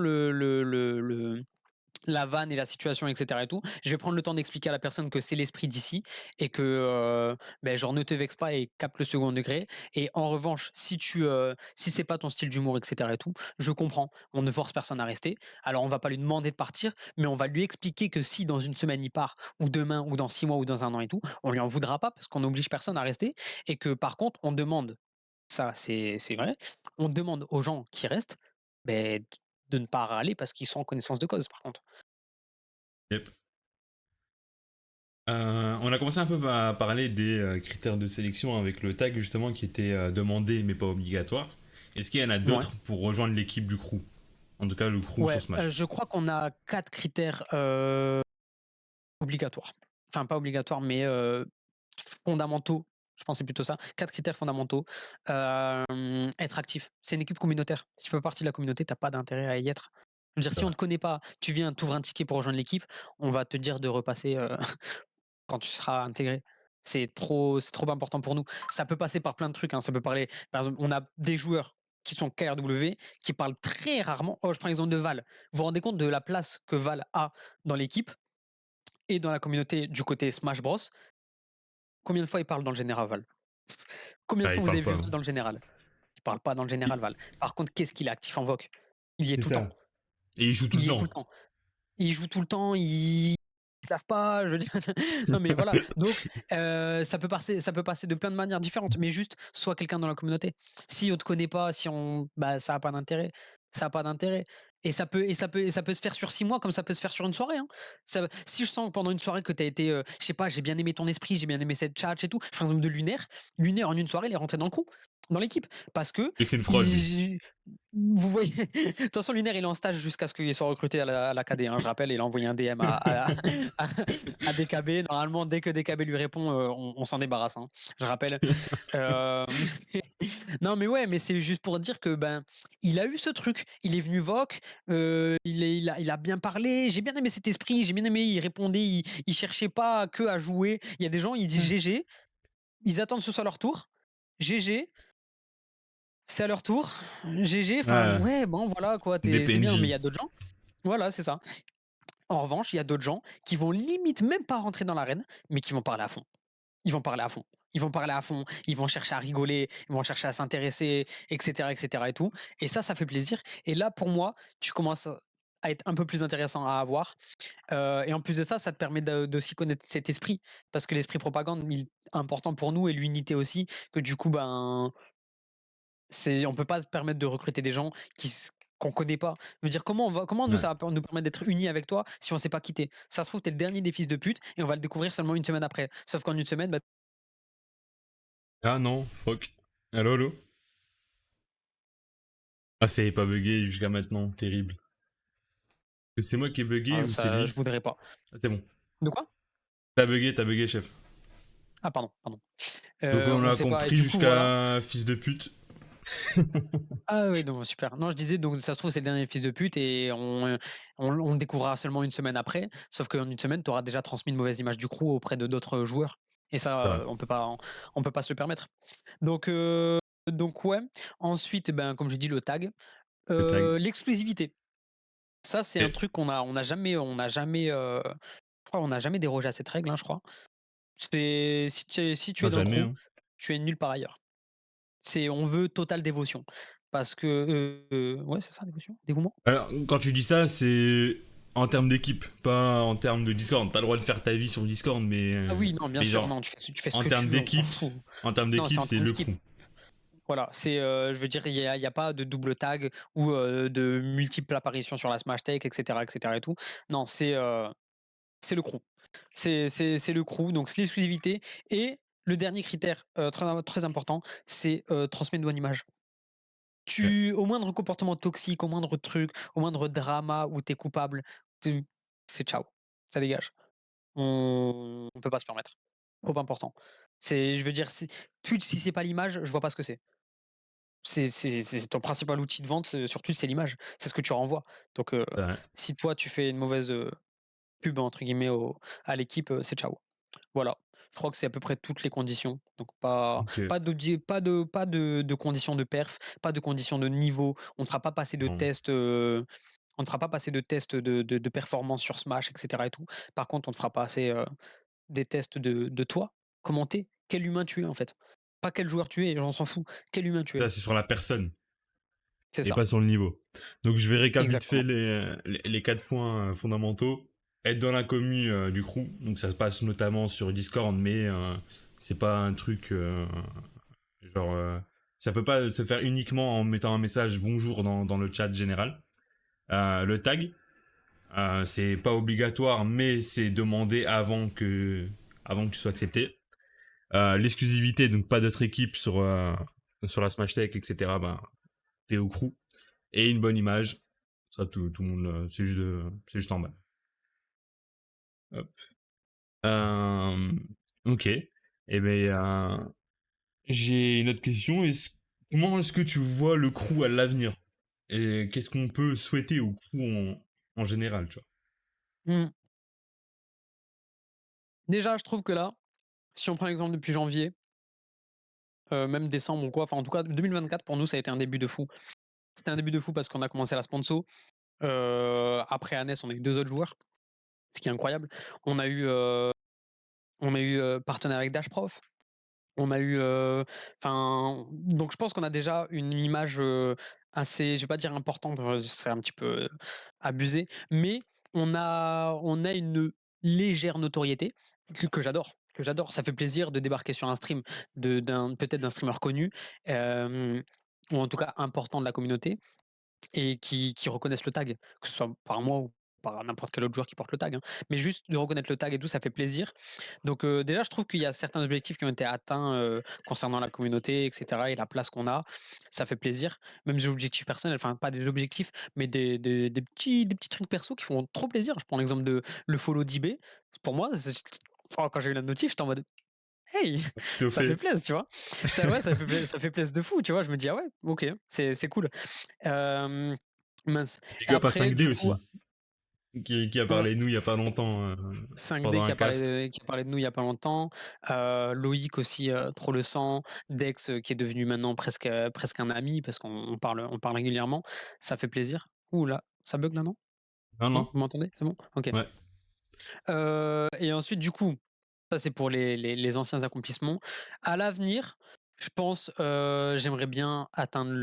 la vanne et la situation, et cetera et tout, je vais prendre le temps d'expliquer à la personne que c'est l'esprit d'ici et que, genre ne te vexe pas et capte le second degré et en revanche, si c'est pas ton style d'humour, et cetera et tout, je comprends. On ne force personne à rester. Alors on va pas lui demander de partir, mais on va lui expliquer que si dans une semaine il part ou demain ou dans 6 mois ou dans un an et tout, on lui en voudra pas parce qu'on n'oblige personne à rester et que par contre on demande, ça c'est vrai, on demande aux gens qui restent, beh, de ne pas râler parce qu'ils sont en connaissance de cause par contre. Yep. On a commencé un peu à parler des critères de sélection avec le tag justement qui était demandé mais pas obligatoire. Est-ce qu'il y en a Ouais. d'autres pour rejoindre l'équipe du crew? En tout cas le crew sur Ouais, Smash. je crois qu'on a 4 critères, obligatoires. Enfin pas obligatoires, mais fondamentaux. Je pensais plutôt ça. 4 critères fondamentaux. Être actif. C'est une équipe communautaire. Si tu fais partie de la communauté, tu as pas d'intérêt à y être. Je veux dire, C'est si on vrai. te connaît pas, tu viens, tu ouvres un ticket pour rejoindre l'équipe, on va te dire de repasser, quand tu seras intégré. C'est trop important pour nous. Ça peut passer par plein de trucs, hein. Ça peut parler par exemple, on a des joueurs qui sont KRW, qui parlent très rarement. Je prends l'exemple de Val. Vous vous rendez compte de la place que Val a dans l'équipe et dans la communauté du côté Smash Bros? Combien de fois il parle dans le général, Val? Combien de Ah, il fois vous parle avez vu pas, Val hein. dans le général? Il parle pas dans le Il- général, Val. Par contre, qu'est-ce qu'il est actif en VOC? Il y est C'est tout le temps. ça. Et il joue tout Il le y est tout temps. le temps. Il joue tout le temps, il se lave pas, je veux dire non mais voilà, donc ça peut passer de plein de manières différentes, mais juste sois quelqu'un dans la communauté. Si on te connaît pas, si on bah, ça a pas d'intérêt, ça a pas d'intérêt et ça peut se faire sur 6 mois comme ça peut se faire sur une soirée, hein. Ça si je sens pendant une soirée que tu as été, je sais pas, j'ai bien aimé ton esprit, j'ai bien aimé cette chat et tout, je prends l'exemple de Lunaire. Lunaire en une soirée, il est rentré dans le crew, dans l'équipe parce que Et c'est une fraude lui. il vous voyez, de toute façon, Lunaire, il est en stage jusqu'à ce qu'il soit recruté à la KD, hein, je rappelle, il a envoyé un DM à, à DKB. Normalement, dès que DKB lui répond, on s'en débarrasse, hein, je rappelle. Euh, non, mais ouais, mais c'est juste pour dire que ben, il a eu ce truc. Il est venu Voc, il a bien parlé. J'ai bien aimé cet esprit, j'ai bien aimé. Il répondait, il cherchait pas que à jouer. Il y a des gens, ils disent GG, ils attendent que ce soit leur tour. GG, c'est à leur tour. GG, enfin, Ouais, ouais, bon, voilà, quoi, des c'est bien, mais il y PNJ. a d'autres gens. Voilà, c'est ça. En revanche, il y a d'autres gens qui vont limite même pas rentrer dans l'arène, mais qui vont parler à fond. Ils vont parler à fond. Ils vont parler à fond, ils vont chercher à rigoler, ils vont chercher à s'intéresser, etc., etc. et tout. Et ça fait plaisir. Et là, pour moi, tu commences à être un peu plus intéressant à avoir. Et en plus de ça, ça te permet d'aussi connaître cet esprit. Parce que l'esprit propagande, il est important pour nous et l'unité aussi. Que du coup, ben, on peut pas se permettre de recruter des gens qu'on connaît pas. Je veux dire, comment nous Ouais. ça va nous permettre d'être unis avec toi si on s'est pas quitté? Ça se trouve, t'es le dernier des fils de pute et on va le découvrir seulement une semaine après. Sauf qu'en une semaine, bah, Ah non, fuck. Allô, allô. Ah, c'est pas bugué jusqu'à maintenant, terrible. C'est moi qui ai bugué ou c'est ça, je lui? voudrais pas. Ah, c'est bon. De quoi? T'as bugué, chef. Ah, pardon, pardon. Donc on On a sait pas. Et compris du coup, voilà. jusqu'à fils de pute. Ah oui, donc super. Non, je disais, donc ça se trouve, c'est le dernier fils de pute et on le découvrira seulement une semaine après. Sauf qu'en une semaine, tu auras déjà transmis une mauvaise image du crew auprès de d'autres joueurs. Et C'est ça, vrai. on peut pas se le permettre. Donc, ouais. Ensuite, ben, comme j'ai dit, le tag. Le tag. L'exclusivité. Ça, c'est un Et truc je crois, on n'a jamais dérogé à cette règle, hein, je crois. Si tu es non, dans le jamais, crew, hein. tu es nulle part ailleurs. On veut totale dévotion. Parce que, ouais, c'est ça, dévotion, dévouement. Alors, quand tu dis ça, c'est en termes d'équipe, pas en termes de Discord. T'as le droit de faire ta vie sur Discord, Ah oui, non, bien mais sûr, genre, non, tu fais ce en que tu termes veux, on s'en d'équipe, fout. en termes Non, c'est d'équipe, en c'est termes le d'équipe. crew. Voilà, je veux dire, il y a pas de double tag ou de multiples apparitions sur la smash tech et cetera et tout. Non, c'est le crew. C'est le crew, donc c'est l'exclusivité et le dernier critère, très important, c'est, transmettre une bonne image. Ouais. Au moindre comportement toxique, au moindre truc, au moindre drama où tu es coupable, tu c'est ciao, ça dégage. On peut pas se permettre. Trop important. Je veux dire, Twitch, si c'est pas l'image, je vois pas ce que c'est. C'est ton principal outil de vente, sur Twitch, c'est l'image. C'est ce que tu renvoies. Donc, Ouais. si toi tu fais une mauvaise, «pub» entre guillemets à l'équipe, c'est ciao. Voilà. Je crois que c'est à peu près toutes les conditions. Donc Ok. pas de conditions de perf, pas de conditions de niveau. On ne fera pas passer de Bon. tests, on ne fera pas passer de tests de performance sur Smash et tout. Par contre, on ne fera pas passer, des tests de toi, comment tu es, quel humain tu es en fait. Pas quel joueur tu es, on s'en fout. Quel humain tu es. Ça, c'est sur la personne C'est et ça, pas sur le niveau. Donc, je vais récap vite fait exactement. les 4 points fondamentaux. Être dans la commu du crew, donc ça se passe notamment sur Discord, mais c'est pas un truc genre. Ça peut pas se faire uniquement en mettant un message bonjour dans le chat général. Le tag, c'est pas obligatoire, mais c'est demandé avant que tu sois accepté. L'exclusivité, donc pas d'autres équipes sur la Smash Tech, etc. Ben, t'es au crew. Et une bonne image. Ça, tout le monde, c'est juste en bas. Hop. Euh, ok. Eh ben, j'ai une autre question. Comment est-ce que tu vois le crew à l'avenir? Et qu'est-ce qu'on peut souhaiter au crew en général, tu vois? Mmh. Déjà, je trouve que là, si on prend l'exemple depuis janvier, même décembre ou quoi, enfin en tout cas 2024 pour nous ça a été un début de fou. C'était un début de fou parce qu'on a commencé la sponsor, après Annès on a eu 2 autres joueurs, ce qui est incroyable. On a eu, partenaire avec Dashprof. On a eu, enfin, donc je pense qu'on a déjà une image, assez, je vais pas dire importante, ce serait un petit peu, abusé, mais on a une légère notoriété que j'adore, que j'adore. Ça fait plaisir de débarquer sur un stream peut-être d'un streamer connu, hem, ou en tout cas important de la communauté et qui reconnaissent le tag, que ce soit par moi ou par n'importe quel autre joueur qui porte le tag, hein. Mais juste de reconnaître le tag et tout, ça fait plaisir. Donc déjà, je trouve qu'il y a certains objectifs qui ont été atteints, concernant la communauté et cetera et la place qu'on a. Ça fait plaisir. Même des objectifs personnels, enfin pas des objectifs, mais des petits trucs perso qui font trop plaisir. Je prends l'exemple de le follow d'IB. Pour moi, quand j'ai eu la notif, j'étais en mode: «Hey!» T'es au Ça fait fait. plaisir, tu vois? Ouais, ça fait plaisir de fou, tu vois? Je me dis: «Ah ouais, OK, c'est cool». Hem, mince. Big up à Après, 5D du coup, aussi, qui a ouais, parlé de nous il y a pas longtemps, 5D pendant un cast. qui a parlé de nous il y a pas longtemps, Loïc aussi, trop le sang, Dex, qui est devenu maintenant presque un ami parce qu'on parle régulièrement. Ça fait plaisir. Ouh là, ça bug là, non? Non, Non, non. vous m'entendez? C'est bon? OK. Ouais. Et ensuite du coup, ça c'est pour les anciens accomplissements. À l'avenir, je pense, j'aimerais bien atteindre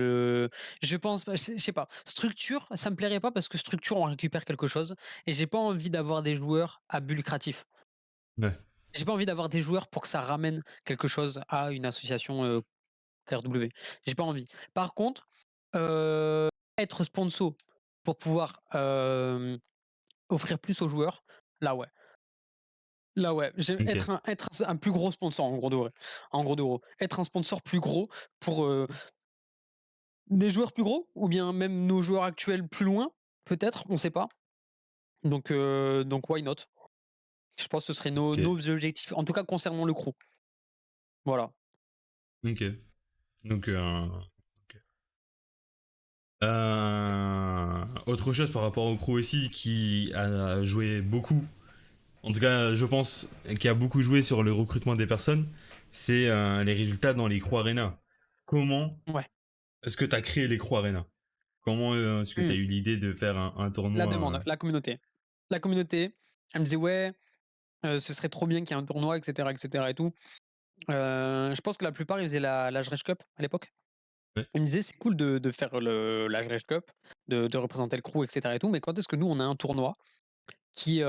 je pense pas, je sais pas, structure, ça me plairait pas parce que structure, on récupère quelque chose et j'ai pas envie d'avoir des joueurs à but lucratif. Ouais. J'ai pas envie d'avoir des joueurs pour que ça ramène quelque chose à une association, KRW. J'ai pas envie. Par contre, heu, être sponsor pour pouvoir, offrir plus aux joueurs, là ouais. Là ouais, j'ai Ok. être un plus gros sponsor en gros de vrai. En gros de gros. Être un sponsor plus gros pour, des joueurs plus gros ou bien même nos joueurs actuels plus loin, peut-être, on sait pas. Donc why not? Je pense que ce serait nos Ok. nos objectifs, en tout cas concernant le crew. Voilà. Ok. Donc, ok. Autre chose par rapport au crew aussi qui a joué beaucoup, en tout cas je pense, qui a beaucoup joué sur le recrutement des personnes, c'est les résultats dans les crew arena. Comment Ouais. est-ce que tu as créé les crew arena? Comment est-ce que tu as Mmh. eu l'idée de faire un La tournoi demande, la communauté. La communauté, elle me disait: «Ouais, ce serait trop bien qu'il y ait un tournoi et cetera et tout». Je pense que la plupart, ils faisaient la Jrech Cup à l'époque. ouais, Ils me disaient: «C'est cool de faire la Jrech Cup, de représenter le crew et tout, mais quand est-ce que nous, on a un tournoi qui,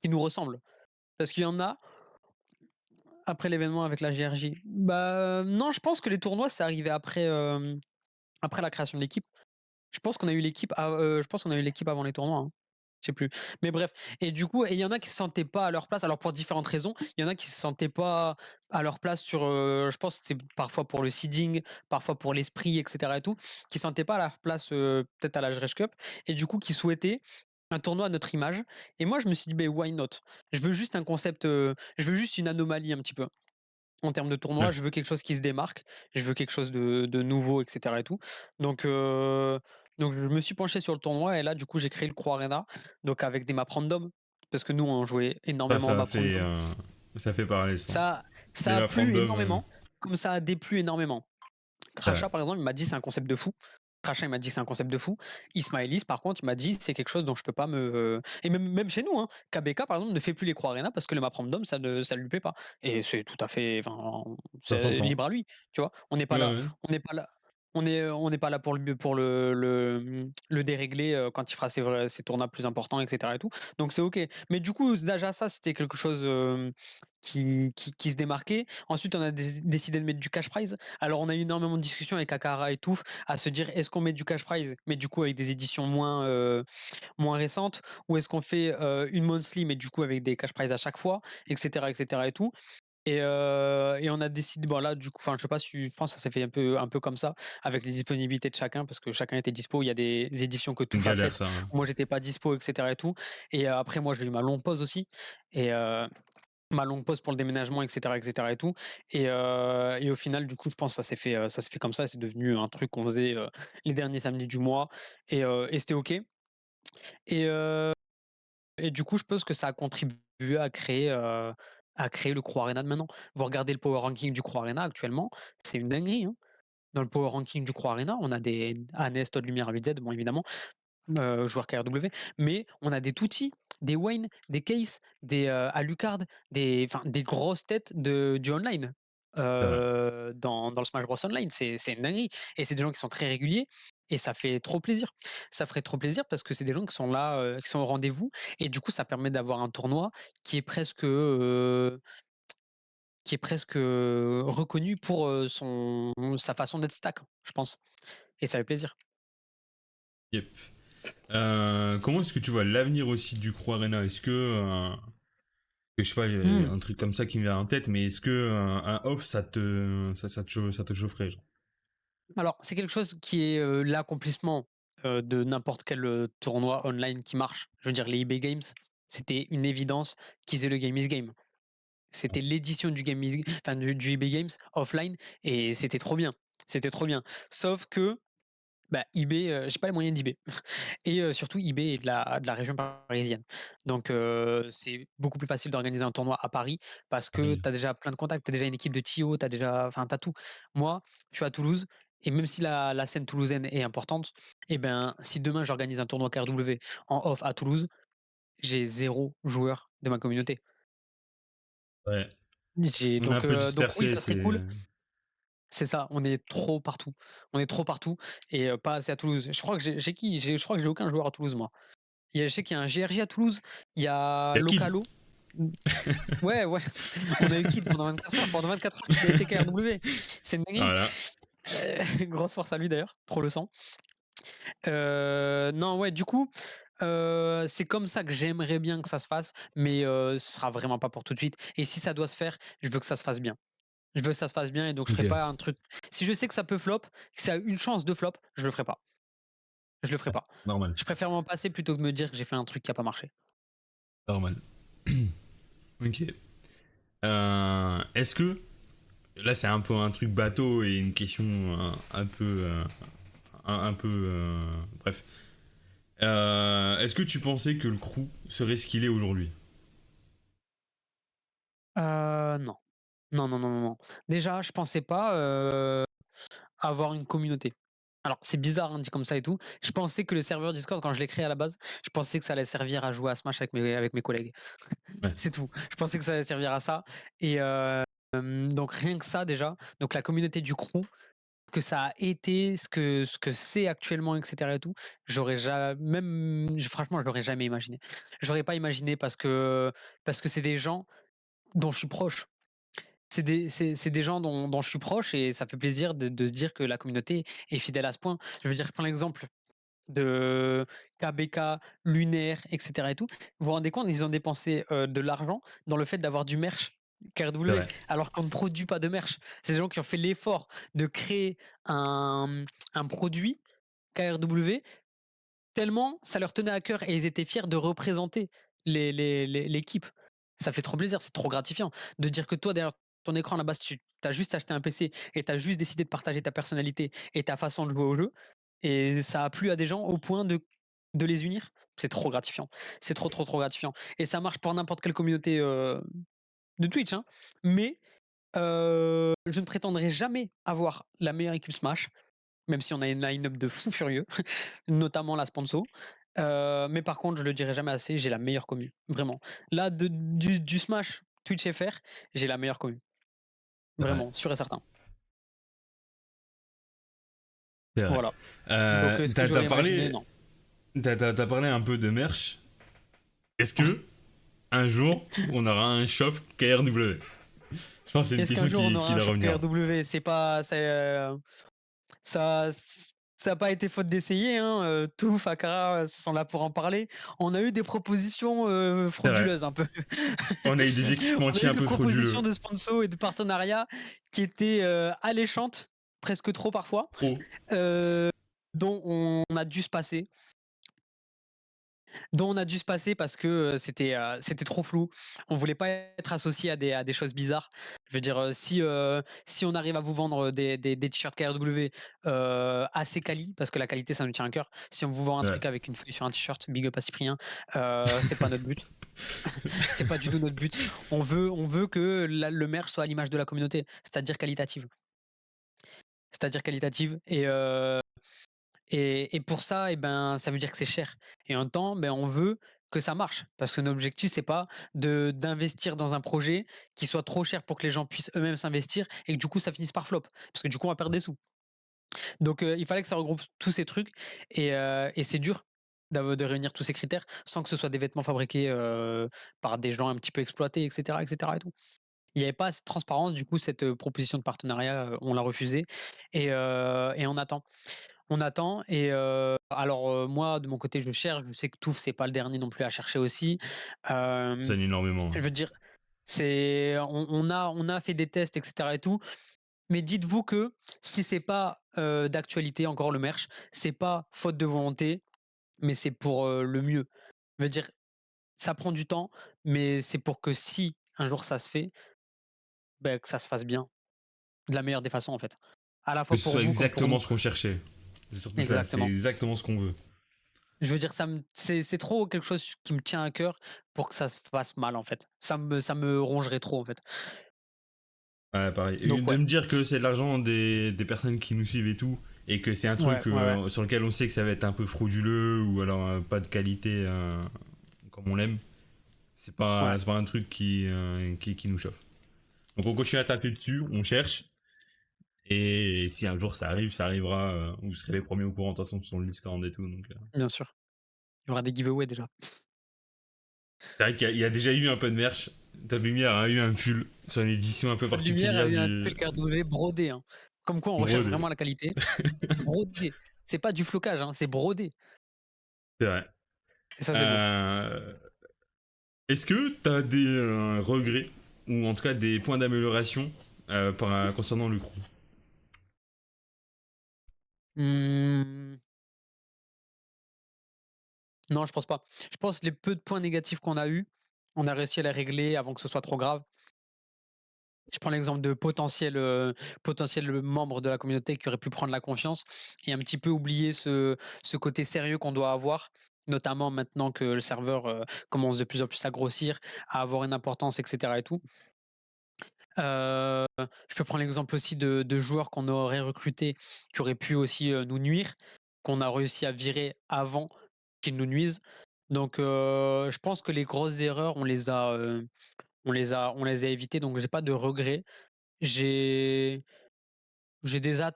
qui nous ressemble?» Parce qu'il y en a, après l'événement avec la GRJ? Bah, non, je pense que les tournois, c'est arrivé après, après la création de l'équipe. Je pense qu'on a eu l'équipe avant les tournois, hein. Je sais plus. Mais bref, et du coup, et il y en a qui se sentaient pas à leur place, alors pour différentes raisons. Il y en a qui se sentaient pas à leur place sur, je pense que c'est parfois pour le seeding, parfois pour l'esprit et cetera et tout, qui se sentaient pas à leur place, peut-être à la Jrech Cup, et du coup qui souhaitaient un tournoi à notre image, et moi je me suis dit: «Beh, why not?» Je veux juste un concept, je veux juste une anomalie un petit peu. En termes de tournoi, Ouais. je veux quelque chose qui se démarque, je veux quelque chose de nouveau et cetera et tout. Donc heu, donc je me suis penché sur le tournoi, et là, du coup, j'ai créé le Crew Arena, donc avec des maps random, parce que nous, on jouait Ça, énormément en ça map fait, random. ça fait parler, ça. Ça Les ça a maps plu random, énormément, comme ça a déplu énormément. ouais. Crachat, par exemple, il m'a dit: «C'est un concept de fou». Crachat, il m'a dit: «C'est un concept de fou». Ismaëlis, par contre, il m'a dit: «C'est quelque chose dont je peux pas me» et même chez nous, hein, KBK, par exemple, ne fait plus les Crew Arena parce que le map random, ça lui plaît pas, et c'est tout à fait, enfin, Ça c'est s'entend. libre à lui, tu vois? Ouais, ouais. On n'est pas là pour le dérégler, quand il fera ses tournois plus importants et cetera et tout, donc c'est OK. Mais du coup, déjà ça, c'était quelque chose, qui se démarquait. Ensuite, on a décidé de mettre du cash prize. Alors, on a eu énormément de discussions avec Akara et Touf à se dire: «Est-ce qu'on met du cash prize, mais du coup avec des éditions moins récentes, ou est-ce qu'on fait, une monthly, mais du coup avec des cash prizes à chaque fois?» et cetera et tout, et on a décidé, bon là, du coup, enfin, je sais pas si je pense que ça s'est fait un peu comme ça, avec les disponibilités de chacun, parce que chacun était dispo. Il y a des éditions que Une Touf a galère, faites, ça, hein. où moi j'étais pas dispo et cetera et tout, et après moi j'ai eu ma longue pause aussi, et ma longue pause pour le déménagement et cetera et tout, et au final, du coup, je pense que ça s'est fait comme ça. C'est devenu un truc qu'on faisait, les derniers samedis du mois, et c'était OK, et du coup, je pense que ça a contribué à créer le Crew Arena de maintenant. Vous regardez le power ranking du Crew Arena actuellement, c'est une dinguerie, hein. Dans le power ranking du Crew Arena, on a des Hannes, Todd Lumière, 8Z, bon évidemment, joueurs KRW, mais on a des Tutti, des Wayne, des Case, des, Alucard, des grosses têtes du online, C'est vrai. dans le Smash Bros Online. C'est une dinguerie, et c'est des gens qui sont très réguliers, et ça fait trop plaisir. Ça ferait trop plaisir parce que c'est des gens qui sont là, qui sont au rendez-vous, et du coup, ça permet d'avoir un tournoi qui est presque, reconnu pour, sa façon d'être stack, je pense, et ça fait plaisir. Yep. Comment est-ce que tu vois l'avenir aussi du Crew Arena? Est-ce que je sais pas, il y a Mmh. un truc comme ça qui me vient en tête, mais est-ce que un off, ça te chaufferait, genre? Alors, c'est quelque chose qui est, l'accomplissement, de n'importe quel, tournoi online qui marche. Je veux dire, les eBay Games, c'était une évidence qu'ils aient le Game is Game. C'était l'édition du Game is enfin du eBay Games offline, et c'était trop bien. C'était trop bien. Sauf que, bah, eBay, j'ai pas les moyens d'eBay. Et surtout eBay est de la région parisienne. Donc c'est beaucoup plus facile d'organiser un tournoi à Paris, parce que Pareil. tu as déjà plein de contacts, tu as déjà une équipe de TIO, tu as déjà, enfin, tu as tout. Moi, je suis à Toulouse, et même si la scène toulousaine est importante, et ben, si demain j'organise un tournoi KRW en off à Toulouse, j'ai zéro joueur de ma communauté. Ouais. J'ai On est un peu donc oui, dispersé, ça serait cool. c'est. C'est ça, on est trop partout. On est trop partout, et pas assez à Toulouse. Je crois que j'ai qui? Je crois que j'ai aucun joueur à Toulouse, moi. Je sais qu'il y a un GRJ à Toulouse, il y a Il y a Kid. Localo. Mmh, ouais, ouais, on a eu Kid pendant 24 heures. Pendant 24 heures, Kid a été KRW. C'est une dinguerie. Voilà. Grosse force à lui d'ailleurs, trop le sang. Non, ouais, du coup, c'est comme ça que j'aimerais bien que ça se fasse, mais ce sera vraiment pas pour tout de suite, et si ça doit se faire, je veux que ça se fasse bien. Je veux que ça se fasse bien, et donc je Ok. ferai pas un truc, si je sais que ça peut flop, que ça a une chance de flop, je le ferai pas. Je le ferai Ouais, pas. normal. Je préfère m'en passer plutôt que de me dire que j'ai fait un truc qui a pas marché. Normal. Ok. Est-ce que. Là, c'est un peu un truc bateau et une question un peu. Un peu. Bref. Est-ce que tu pensais que le crew serait ce qu'il est aujourd'hui? Non. Non, non, non, non, non. Déjà, je pensais pas, avoir une communauté. Alors, c'est bizarre, hein, dit comme ça et tout. Je pensais que le serveur Discord, quand je l'ai créé à la base, je pensais que ça allait servir à jouer à Smash avec mes collègues. Ouais. C'est tout. Je pensais que ça allait servir à ça, et donc rien que ça déjà. Donc la communauté du crew, que ça a été, ce que c'est actuellement et cetera et tout, j'aurais ja même j franchement, je l'aurais jamais imaginé. J'aurais pas imaginé, parce que c'est des gens dont je suis proche. c'est des gens dont je suis proche et ça fait plaisir de se dire que la communauté est fidèle à ce point. Je veux dire, je prends l'exemple de KBK, Lunaire, et cetera et tout. Vous vous rendez compte, ils ont dépensé, de l'argent dans le fait d'avoir du merch C'est KRW, vrai. alors qu'on ne produit pas de merch. C'est des gens qui ont fait l'effort de créer un produit KRW tellement ça leur tenait à cœur et ils étaient fiers de représenter l'équipe. Ça fait trop plaisir, c'est trop gratifiant de dire que toi, derrière ton écran, à la base, tu as juste acheté un PC et tu as juste décidé de partager ta personnalité et ta façon de jouer au jeu. Et ça a plu à des gens au point de les unir. C'est trop gratifiant. C'est trop, trop, trop gratifiant. Et ça marche pour n'importe quelle communauté de Twitch, hein. Mais je ne prétendrai jamais avoir la meilleure équipe Smash, même si on a une line-up de fous furieux, notamment la sponsor. Mais par contre, je le dirai jamais assez, j'ai la meilleure commu, vraiment. Là, du Smash Twitch FR, j'ai la meilleure commu, C'est vrai. vraiment, sûr et certain. C'est vrai. Voilà. Donc, est-ce que j'aurais imaginé? Non. T'as parlé un peu de merch. Est-ce que un jour on aura un shop KRW? Je pense que c'est une Est-ce qu'un question jour on qui aura un doit shop revenir. KRW? C'est pas, ça, ça n'a pas été faute d'essayer, hein. Tout Fakara sont là pour en parler. On a eu des propositions C'est vrai. frauduleuses un peu. On a eu des On a équipementiers eu un des peu propositions frauduleux. de sponsors et de partenariats qui étaient alléchantes, presque trop parfois, Trop. euh, dont on a dû se passer. Dont on a dû se passer parce que c'était trop flou. On voulait pas être associé à des choses bizarres. Je veux dire, si on arrive à vous vendre des t-shirts KRW assez quali, parce que la qualité ça nous tient à cœur. Si on vous vend un Ouais. truc avec une feuille sur un t-shirt, big up à Cyprien, c'est pas notre but. C'est pas du tout notre but. On veut que le merch soit à l'image de la communauté, c'est-à-dire qualitative. C'est-à-dire qualitative et pour ça, et ben, ça veut dire que c'est cher. Et en même temps, ben, on veut que ça marche. Parce que notre objectif, c'est pas d'investir dans un projet qui soit trop cher pour que les gens puissent eux-mêmes s'investir et que du coup, ça finisse par flop. Parce que du coup, on va perdre des sous. Donc, il fallait que ça regroupe tous ces trucs. Et c'est dur de réunir tous ces critères sans que ce soit des vêtements fabriqués par des gens un petit peu exploités, etc. etc. et tout. Il n'y avait pas assez de transparence. Du coup, cette proposition de partenariat, on l'a refusée. Et on attend. On attend et alors, moi de mon côté je cherche, je sais que Touf c'est pas le dernier non plus à chercher aussi. Ça Hem, énormément. je veux dire, c'est on a fait des tests et cetera et tout, mais dites-vous que si c'est pas, d'actualité encore le merch, c'est pas faute de volonté, mais c'est pour, le mieux. Je veux dire, ça prend du temps, mais c'est pour que si un jour ça se fait, ben que ça se fasse bien, de la meilleure des façons en fait. À la Que fois ce pour soit vous comme pour exactement nous. ce qu'on cherchait. C'est surtout ça, c'est Exactement. exactement ce qu'on veut. Je veux dire, c'est trop quelque chose qui me tient à cœur pour que ça se fasse mal, en fait. Ça me rongerait trop, en fait. Ouais, pareil. Et Donc de ouais, me dire que c'est de l'argent des personnes qui nous suivent et tout, et que c'est un ouais, truc ouais, ouais, sur lequel on sait que ça va être un peu frauduleux, ou alors pas de qualité comme on l'aime, ouais. c'est pas un truc qui nous chauffe. Donc on continue à taper dessus, on cherche, et si un jour ça arrive, ça arrivera, vous serez les premiers au courant, de toute façon, sur le Discord et tout. Donc, Bien sûr. Il y aura des giveaways déjà. c'est vrai qu'il y a déjà eu un peu de merch. Top Lumière a eu un pull sur une édition un peu Pas de lumière a particulière eu un du tel cardoulet brodé, hein. Comme quoi, on recherche Brodé. vraiment la qualité. Brodé. C'est pas du flocage, hein, c'est brodé. C'est vrai. Et ça, c'est beau. Euh, Est-ce que tu as des regrets, ou en tout cas des points d'amélioration concernant le crew? Mmh, non, je pense pas. Je pense les peu de points négatifs qu'on a eus, on a réussi à les régler avant que ce soit trop grave. Je prends l'exemple de potentiels membres de la communauté qui auraient pu prendre la confiance et un petit peu oublier ce côté sérieux qu'on doit avoir, notamment maintenant que le serveur, commence de plus en plus à grossir, à avoir une importance et cetera et tout. Je peux prendre l'exemple aussi de joueurs qu'on aurait recrutés, qui auraient pu aussi, nous nuire, qu'on a réussi à virer avant qu'ils nous nuisent. Donc je pense que les grosses erreurs, on les a évitées, donc j'ai pas de regrets. J'ai j'ai des at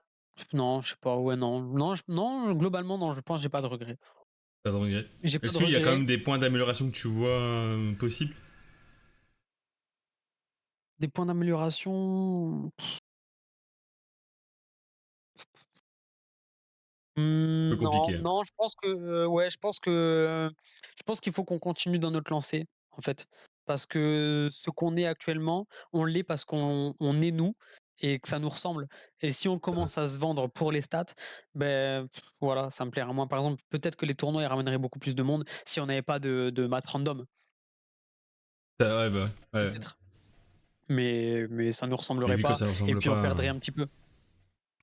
non, je sais pas, ouais, non. Non, globalement, non, je pense que j'ai pas de regrets. Pas de regrets. J'ai pas Est-ce de qu'il y a quand regrets. même des points d'amélioration que tu vois possibles? Des points d'amélioration? Peu Non, compliqué, hein. non, je pense que, ouais, je pense qu'il faut qu'on continue dans notre lancée, en fait. Parce que ce qu'on est actuellement, on l'est parce qu'on est nous et que ça nous ressemble. Et si on Ouais. commence à se vendre pour les stats, ben voilà, ça me plairait moins. Par exemple, peut-être que les tournois, ils ramèneraient beaucoup plus de monde si on n'avait pas de math random, Ouais, bah, ouais. peut-être. Mais ça nous Mais ressemblerait vu que pas ça et ressemble puis on pas, perdrait un petit peu.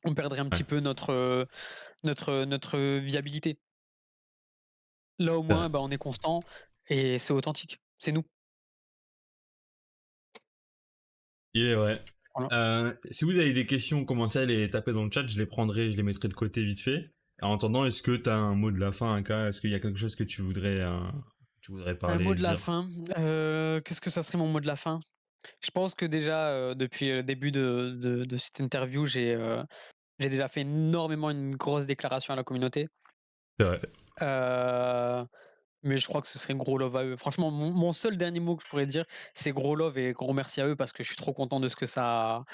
On perdrait un ouais, petit peu notre viabilité. Là, au c'est moins, vrai. bah, on est constant et c'est authentique. C'est nous. Il est vrai. Voilà. Si vous avez des questions, commencez à les taper dans le chat, je les prendrai, je les mettrai de côté vite fait. En attendant, est-ce que tu as un mot de la fin, un cas? Est-ce qu'il y a quelque chose que tu voudrais Un mot parler, de la dire? fin, qu'est-ce que ça serait mon mot de la fin? Je pense que déjà, depuis le début de cette interview, j'ai déjà fait énormément une grosse déclaration à la communauté. C'est vrai. Heu, mais je crois que ce serait gros love à eux. Franchement, mon seul dernier mot que je pourrais dire, c'est gros love et gros merci à eux parce que je suis trop content de ce que ça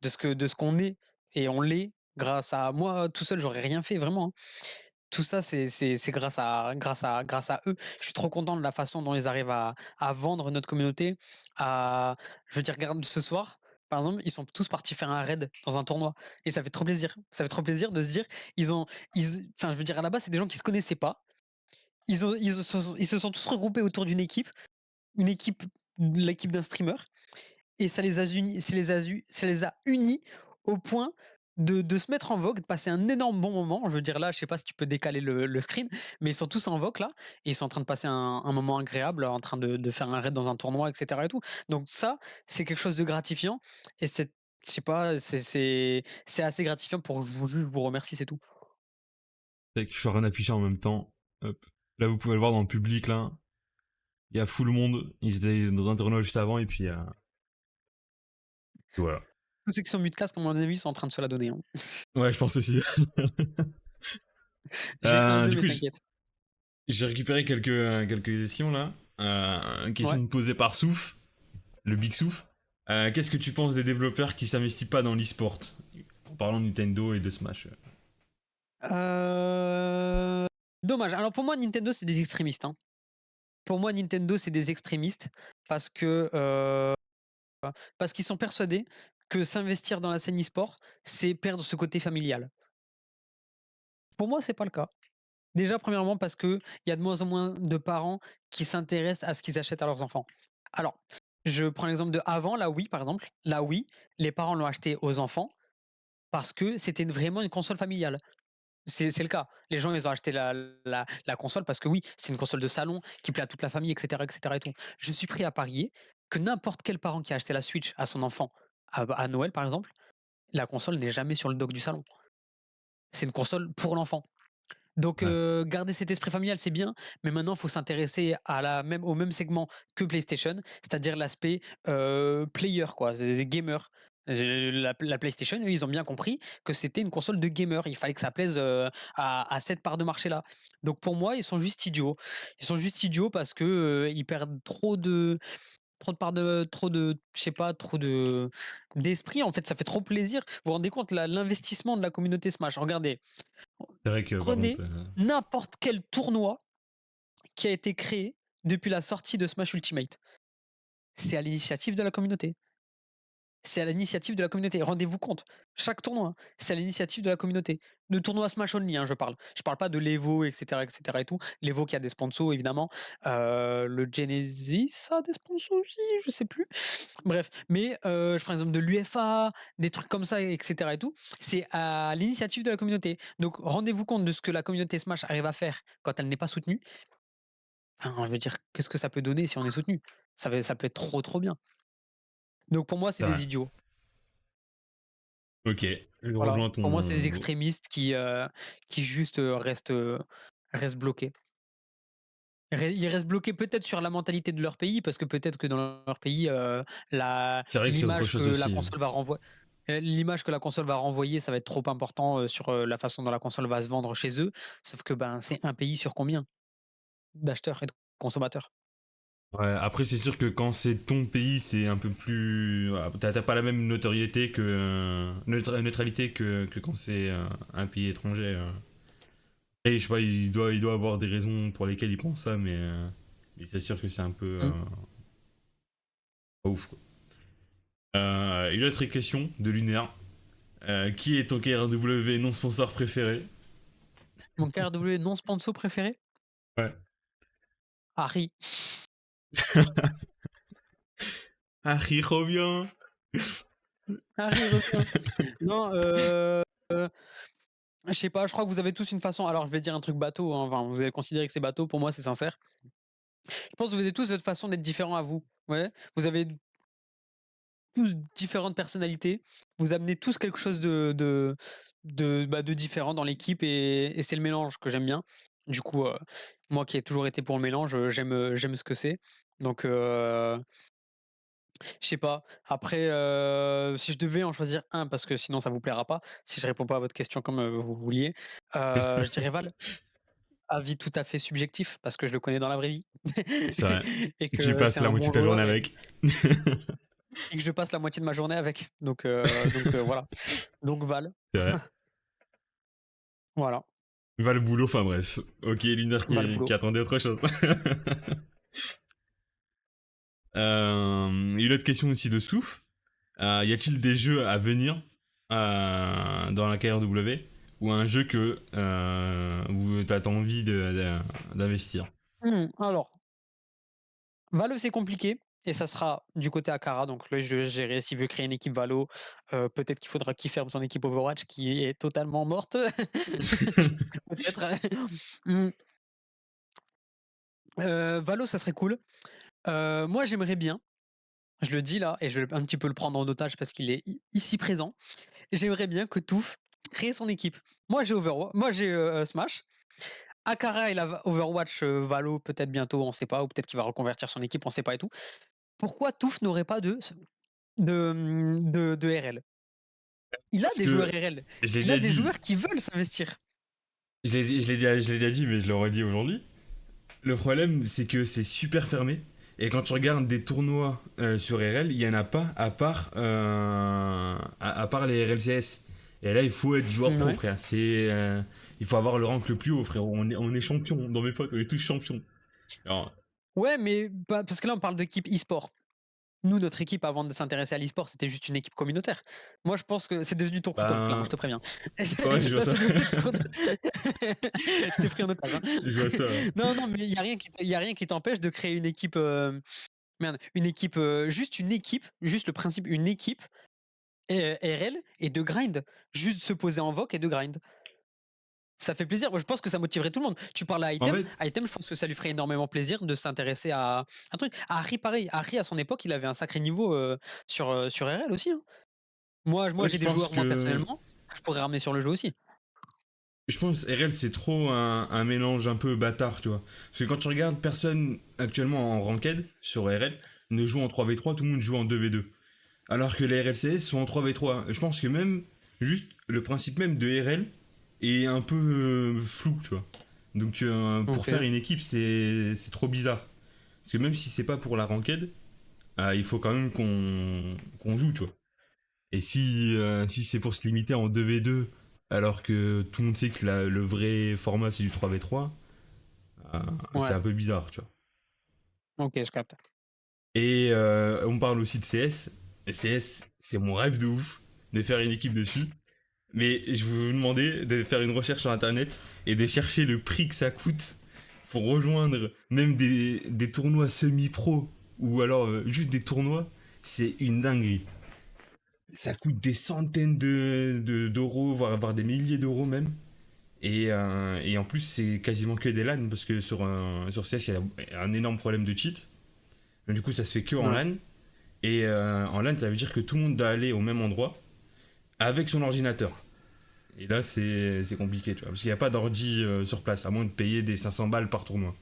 de ce qu'on est et on l'est grâce à moi tout seul, j'aurais rien fait vraiment, hein. Tout ça, c'est grâce à eux. Je suis trop content de la façon dont ils arrivent à vendre notre communauté, à je veux dire, regarde ce soir, par exemple, ils sont tous partis faire un raid dans un tournoi et ça fait trop plaisir. Ça fait trop plaisir de se dire, ils ont enfin, je veux dire, à la base, c'est des gens qui se connaissaient pas. Ils se sont tous regroupés autour d'une équipe, une équipe l'équipe d'un streamer et ça les a unis au point de se mettre en vogue, de passer un énorme bon moment. Je veux dire là, je sais pas si tu peux décaler le screen, mais ils sont tous en vogue là et ils sont en train de passer un moment agréable, en train de faire un raid dans un tournoi et cetera et tout. Donc ça, c'est quelque chose de gratifiant et c'est je sais pas, c'est assez gratifiant pour juste vous remercier, c'est tout. C'est que je suis rien affiché en même temps. Hop. Là, vous pouvez le voir dans le public, là. Il y a full monde. Ils étaient dans un tournoi juste avant, et puis voilà. Tous ceux qui sont mis de classe, à mon avis, sont en train de se la donner, hein. Ouais, je pense aussi. J'ai un 2 Du mais coup, t'inquiète. j'ai récupéré quelques questions, là. Une Ouais. question posée par Souf, le Big Souf. Qu'est-ce que tu penses des développeurs qui s'investissent pas dans l'e-sport? En parlant de Nintendo et de Smash. Heu, dommage. Alors pour moi, Nintendo, c'est des extrémistes, hein. Pour moi, Nintendo, c'est des extrémistes parce que, parce qu'ils sont persuadés que s'investir dans la scène e-sport, c'est perdre ce côté familial. Pour moi, c'est pas le cas. Déjà, premièrement, parce qu'il y a de moins en moins de parents qui s'intéressent à ce qu'ils achètent à leurs enfants. Alors, je prends l'exemple de avant, la Wii, par exemple. La Wii, les parents l'ont achetée aux enfants parce que c'était vraiment une console familiale. C'est le cas. Les gens, ils ont acheté la console parce que oui, c'est une console de salon qui plaît à toute la famille, et cetera et tout. Je suis prêt à parier que n'importe quel parent qui a acheté la Switch à son enfant à Noël, par exemple, la console n'est jamais sur le dock du salon. C'est une console pour l'enfant. Donc Ouais, garder cet esprit familial, c'est bien, mais maintenant, il faut s'intéresser au même segment que PlayStation, c'est-à-dire l'aspect, player quoi, c'est gamer. La PlayStation, eux, ils ont bien compris que c'était une console de gamer. Il fallait que ça plaise, à cette part de marché-là. Donc pour moi, ils sont juste idiots. Ils sont juste idiots parce que, ils perdent trop de parts de je sais pas, trop d'esprit, en fait, ça fait trop plaisir. Vous vous rendez compte l'investissement de la communauté Smash? Regardez, c'est vrai que par contre, prenez n'importe quel tournoi qui a été créé depuis la sortie de Smash Ultimate. C'est à l'initiative de la communauté. C'est à l'initiative de la communauté. Rendez-vous compte, chaque tournoi, hein, c'est à l'initiative de la communauté. Le tournoi Smash Only, hein, je parle. Je parle pas de l'Evo, et cetera et tout. L'Evo qui a des sponsors, évidemment. Le Genesis a des sponsors aussi, je sais plus. Bref, mais je prends l'exemple de l'UFA, des trucs comme ça, et cetera et tout. C'est à l'initiative de la communauté. Donc rendez-vous compte de ce que la communauté Smash arrive à faire quand elle n'est pas soutenue. Enfin, je veux dire, qu'est-ce que ça peut donner si on est soutenu? Ça peut être trop, trop bien. Donc pour moi, c'est c'est vrai. des idiots. Ok, je Voilà. rejoins Pour moi, c'est des ton. extrémistes qui juste, restent bloqués. Ils restent bloqués peut-être sur la mentalité de leur pays, parce que peut-être que dans leur pays, la C'est vrai que c'est autre l'image que chose la aussi. console va renvoyer, l'image que la console va renvoyer, ça va être trop important, sur, la façon dont la console va se vendre chez eux. Sauf que, ben, c'est un pays sur combien d'acheteurs et de consommateurs? Ouais, après, c'est sûr que quand c'est ton pays, c'est un peu plus. T'as pas la même notoriété que. Neutralité que quand c'est un pays étranger. Et je sais pas, il doit avoir des raisons pour lesquelles il pense ça, mais c'est sûr que c'est un peu. Mm. Pas ouf, quoi. Une autre question de Lunaire. Qui est ton KRW non sponsor préféré? Mon KRW non sponsor préféré? Ouais. Harry. Harry revient! Harry revient. Non, je sais pas, je crois que vous avez tous une façon. Alors, je vais dire un truc bateau, hein, enfin, vous allez considérer que c'est bateau, pour moi, c'est sincère. Je pense que vous avez tous votre façon d'être différents à vous. Ouais. Vous avez tous différentes personnalités. Vous amenez tous quelque chose de différent dans l'équipe et c'est le mélange que j'aime bien. Du coup, moi qui ai toujours été pour le mélange, j'aime ce que c'est. Donc, je sais pas. Après, si je devais en choisir un, parce que sinon ça vous plaira pas, si je réponds pas à votre question comme vous vouliez, je dirais Val. Avis tout à fait subjectif, parce que je le connais dans la vraie vie. C'est vrai. Et Tu que passes c'est la un moitié bon de ta journée joueur avec. et que je passe la moitié de ma journée avec. Donc, voilà. Donc Val. C'est vrai. Voilà. Va le boulot, enfin bref. Ok, Lunaire Val qui boulot. attendait autre chose. Une autre question aussi de Souf. Y a-t-il des jeux à venir dans la KRW ou un jeu que t'as envie d'investir? Alors, Valo, c'est compliqué. Et ça sera du côté Akara. Donc là, je vais gérer s'il veut créer une équipe Valo. Peut-être qu'il faudra qu'il ferme son équipe Overwatch qui est totalement morte. Peut-être. Hmm. Valo, ça serait cool. Moi, j'aimerais bien. Je le dis là, et je vais un petit peu le prendre en otage parce qu'il est ici présent. J'aimerais bien que Touf crée son équipe. Moi, j'ai Overwatch. Moi, j'ai Smash. Akara, il a Overwatch, Valo, peut-être bientôt, on sait pas, ou peut-être qu'il va reconvertir son équipe, on sait pas et tout. Pourquoi Touf n'aurait pas de RL? Il a Parce des joueurs que RL. je l'ai Il a déjà des dit. joueurs qui veulent s'investir. Je l'ai déjà dit, mais je le redis aujourd'hui. Le problème, c'est que c'est super fermé. Et quand tu regardes des tournois sur RL, il n'y en a pas à part les RLCS. Et là, il faut être joueur pro, Ouais. frère. Il faut avoir le rank le plus haut, frère. On est champion. Dans mes potes, on est tous champions. Alors, Ouais, mais parce que là, on parle d'équipe e-sport. Nous, notre équipe, avant de s'intéresser à l'e-sport, c'était juste une équipe communautaire. Moi, je pense que c'est devenu ton couteau, là, hein, je ben, te préviens. ouais, je vois Là, ça. c'est devenu ton couteau. Je t'ai pris en otage, hein. Je vois ça. Ouais. Non, non, mais il y a rien qui t'empêche de créer une équipe. Merde, une équipe, juste le principe, une équipe RL et de grind. Juste se poser en voc et de grind. Ça fait plaisir. Moi, je pense que ça motiverait tout le monde. Tu parles à En Item. fait, Item, je pense que ça lui ferait énormément plaisir de s'intéresser à un truc. Harry, pareil. Harry, à son époque, il avait un sacré niveau sur RL aussi, hein. Moi ouais, j'ai je des pense joueurs, moi, que. personnellement, que je pourrais ramener sur le jeu aussi. Je pense RL, c'est trop un mélange un peu bâtard, tu vois. Parce que quand tu regardes, personne actuellement en ranked sur RL ne joue en 3v3, tout le monde joue en 2v2. Alors que les RLCS sont en 3v3. Je pense que même, juste le principe même de RL est un peu flou, tu vois. Donc pour faire Ok. une équipe, c'est trop bizarre. Parce que même si c'est pas pour la ranked, il faut quand même qu'on joue, tu vois. Et si c'est pour se limiter en 2v2, alors que tout le monde sait que le vrai format c'est du 3v3, c'est Ouais. un peu bizarre, tu vois. Ok, je capte. Et on parle aussi de CS. Et CS, c'est mon rêve de ouf de faire une équipe dessus. Mais je vais vous demander de faire une recherche sur internet et de chercher le prix que ça coûte pour rejoindre même des tournois semi-pro ou alors juste des tournois. C'est une dinguerie. Ça coûte des centaines d'euros, voire des milliers d'euros même. Et en plus, c'est quasiment que des LAN parce que sur CS, il y a un énorme problème de cheat. Donc, du coup, ça se fait que en Ouais. LAN. Et en LAN, ça veut dire que tout le monde doit aller au même endroit avec son ordinateur. Et là, c'est compliqué, tu vois. Parce qu'il n'y a pas d'ordi sur place, à moins de payer des 500 balles par tournoi.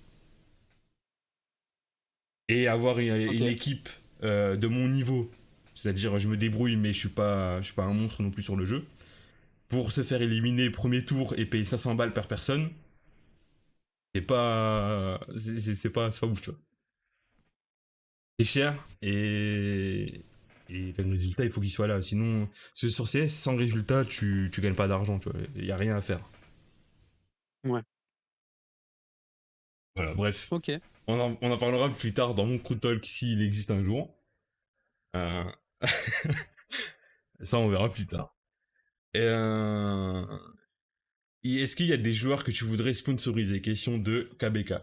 Et avoir Ok. une équipe de mon niveau, c'est-à-dire je me débrouille, mais je suis pas un monstre non plus sur le jeu, pour se faire éliminer premier tour et payer 500 balles par personne, c'est pas ouf, tu vois. c'est cher et le résultat, il faut qu'il soit là. Sinon, sur CS, sans résultat, tu gagnes pas d'argent, tu vois. Il y a rien à faire. Ouais. Voilà, bref. OK. On en parlera plus tard dans mon crew talk s'il existe un jour. Euh, Ça, on verra plus tard. Et est-ce qu'il y a des joueurs que tu voudrais sponsoriser? Question de KBK.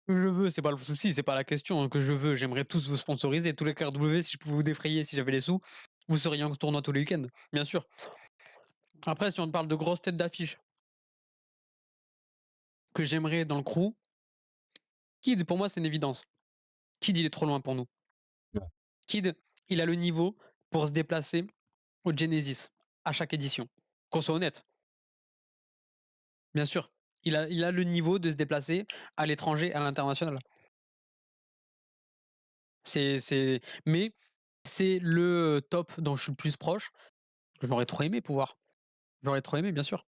Je le veux, c'est pas le souci, c'est pas la question, que je le veux. J'aimerais tous vous sponsoriser. Tous les KRW, si je pouvais vous défrayer, si j'avais les sous, vous seriez en tournoi tous les week-ends, bien sûr. Après, si on parle de grosses têtes d'affiche que j'aimerais dans le crew, Kid, pour moi, c'est une évidence. Kid, il est trop loin pour nous. Ouais. Kid, il a le niveau pour se déplacer au Genesis à chaque édition. Qu'on soit honnête, bien sûr. Il a le niveau de se déplacer à l'étranger, à l'international. Mais c'est le top dont je suis le plus proche. J'aurais trop aimé pouvoir. J'aurais trop aimé, bien sûr.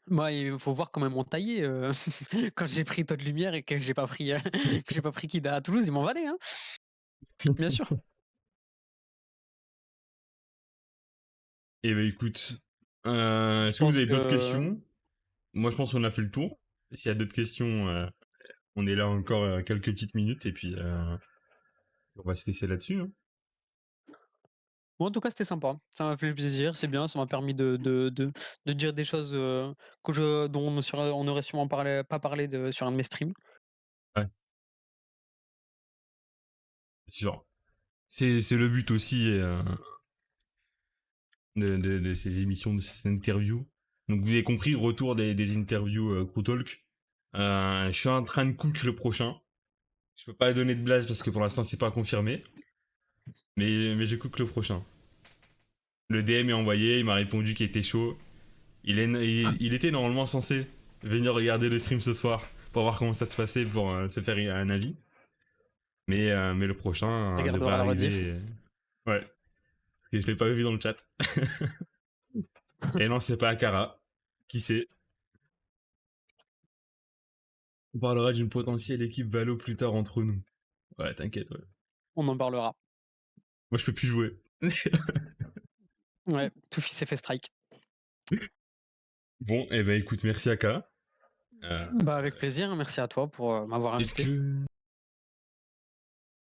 Moi, il faut voir quand même mon taillé. Quand j'ai pris Todd Lumière et que j'ai pas pris, que j'ai pas pris Kid à Toulouse, ils m'ont valé, hein. Bien sûr. Eh ben écoute, Je est-ce que vous pense avez d'autres que questions? Moi, je pense qu'on a fait le tour. S'il y a d'autres questions, on est là encore quelques petites minutes et puis on va se laisser là-dessus, hein. bon, en tout cas, c'était sympa. Ça m'a fait plaisir, c'est bien, ça m'a permis de dire des choses, dont on aurait sûrement pas parlé sur un de mes streams. Ouais, c'est sûr. C'est le but aussi de ces émissions, de ces interviews. Donc vous avez compris, retour des interviews Crew Talk. Je suis en train de cook le prochain. Je peux pas donner de blase parce que pour l'instant c'est pas confirmé. Mais je cook le prochain. Le DM est envoyé, il m'a répondu qu'il était chaud. Il était normalement censé venir regarder le stream ce soir pour voir comment ça se passait pour se faire un avis. Mais le prochain On devrait regardera la rediff. arriver. Ouais, et je l'ai pas vu dans le chat. Et non, c'est pas Akara. Qui sait? On parlera d'une potentielle équipe Valo plus tard entre nous. Ouais, t'inquiète, ouais. On en parlera. Moi, je peux plus jouer. Ouais, tout fils s'est fait strike. Bon, et ben écoute, merci Aka. Bah, avec plaisir, merci à toi pour, m'avoir Est-ce invité. que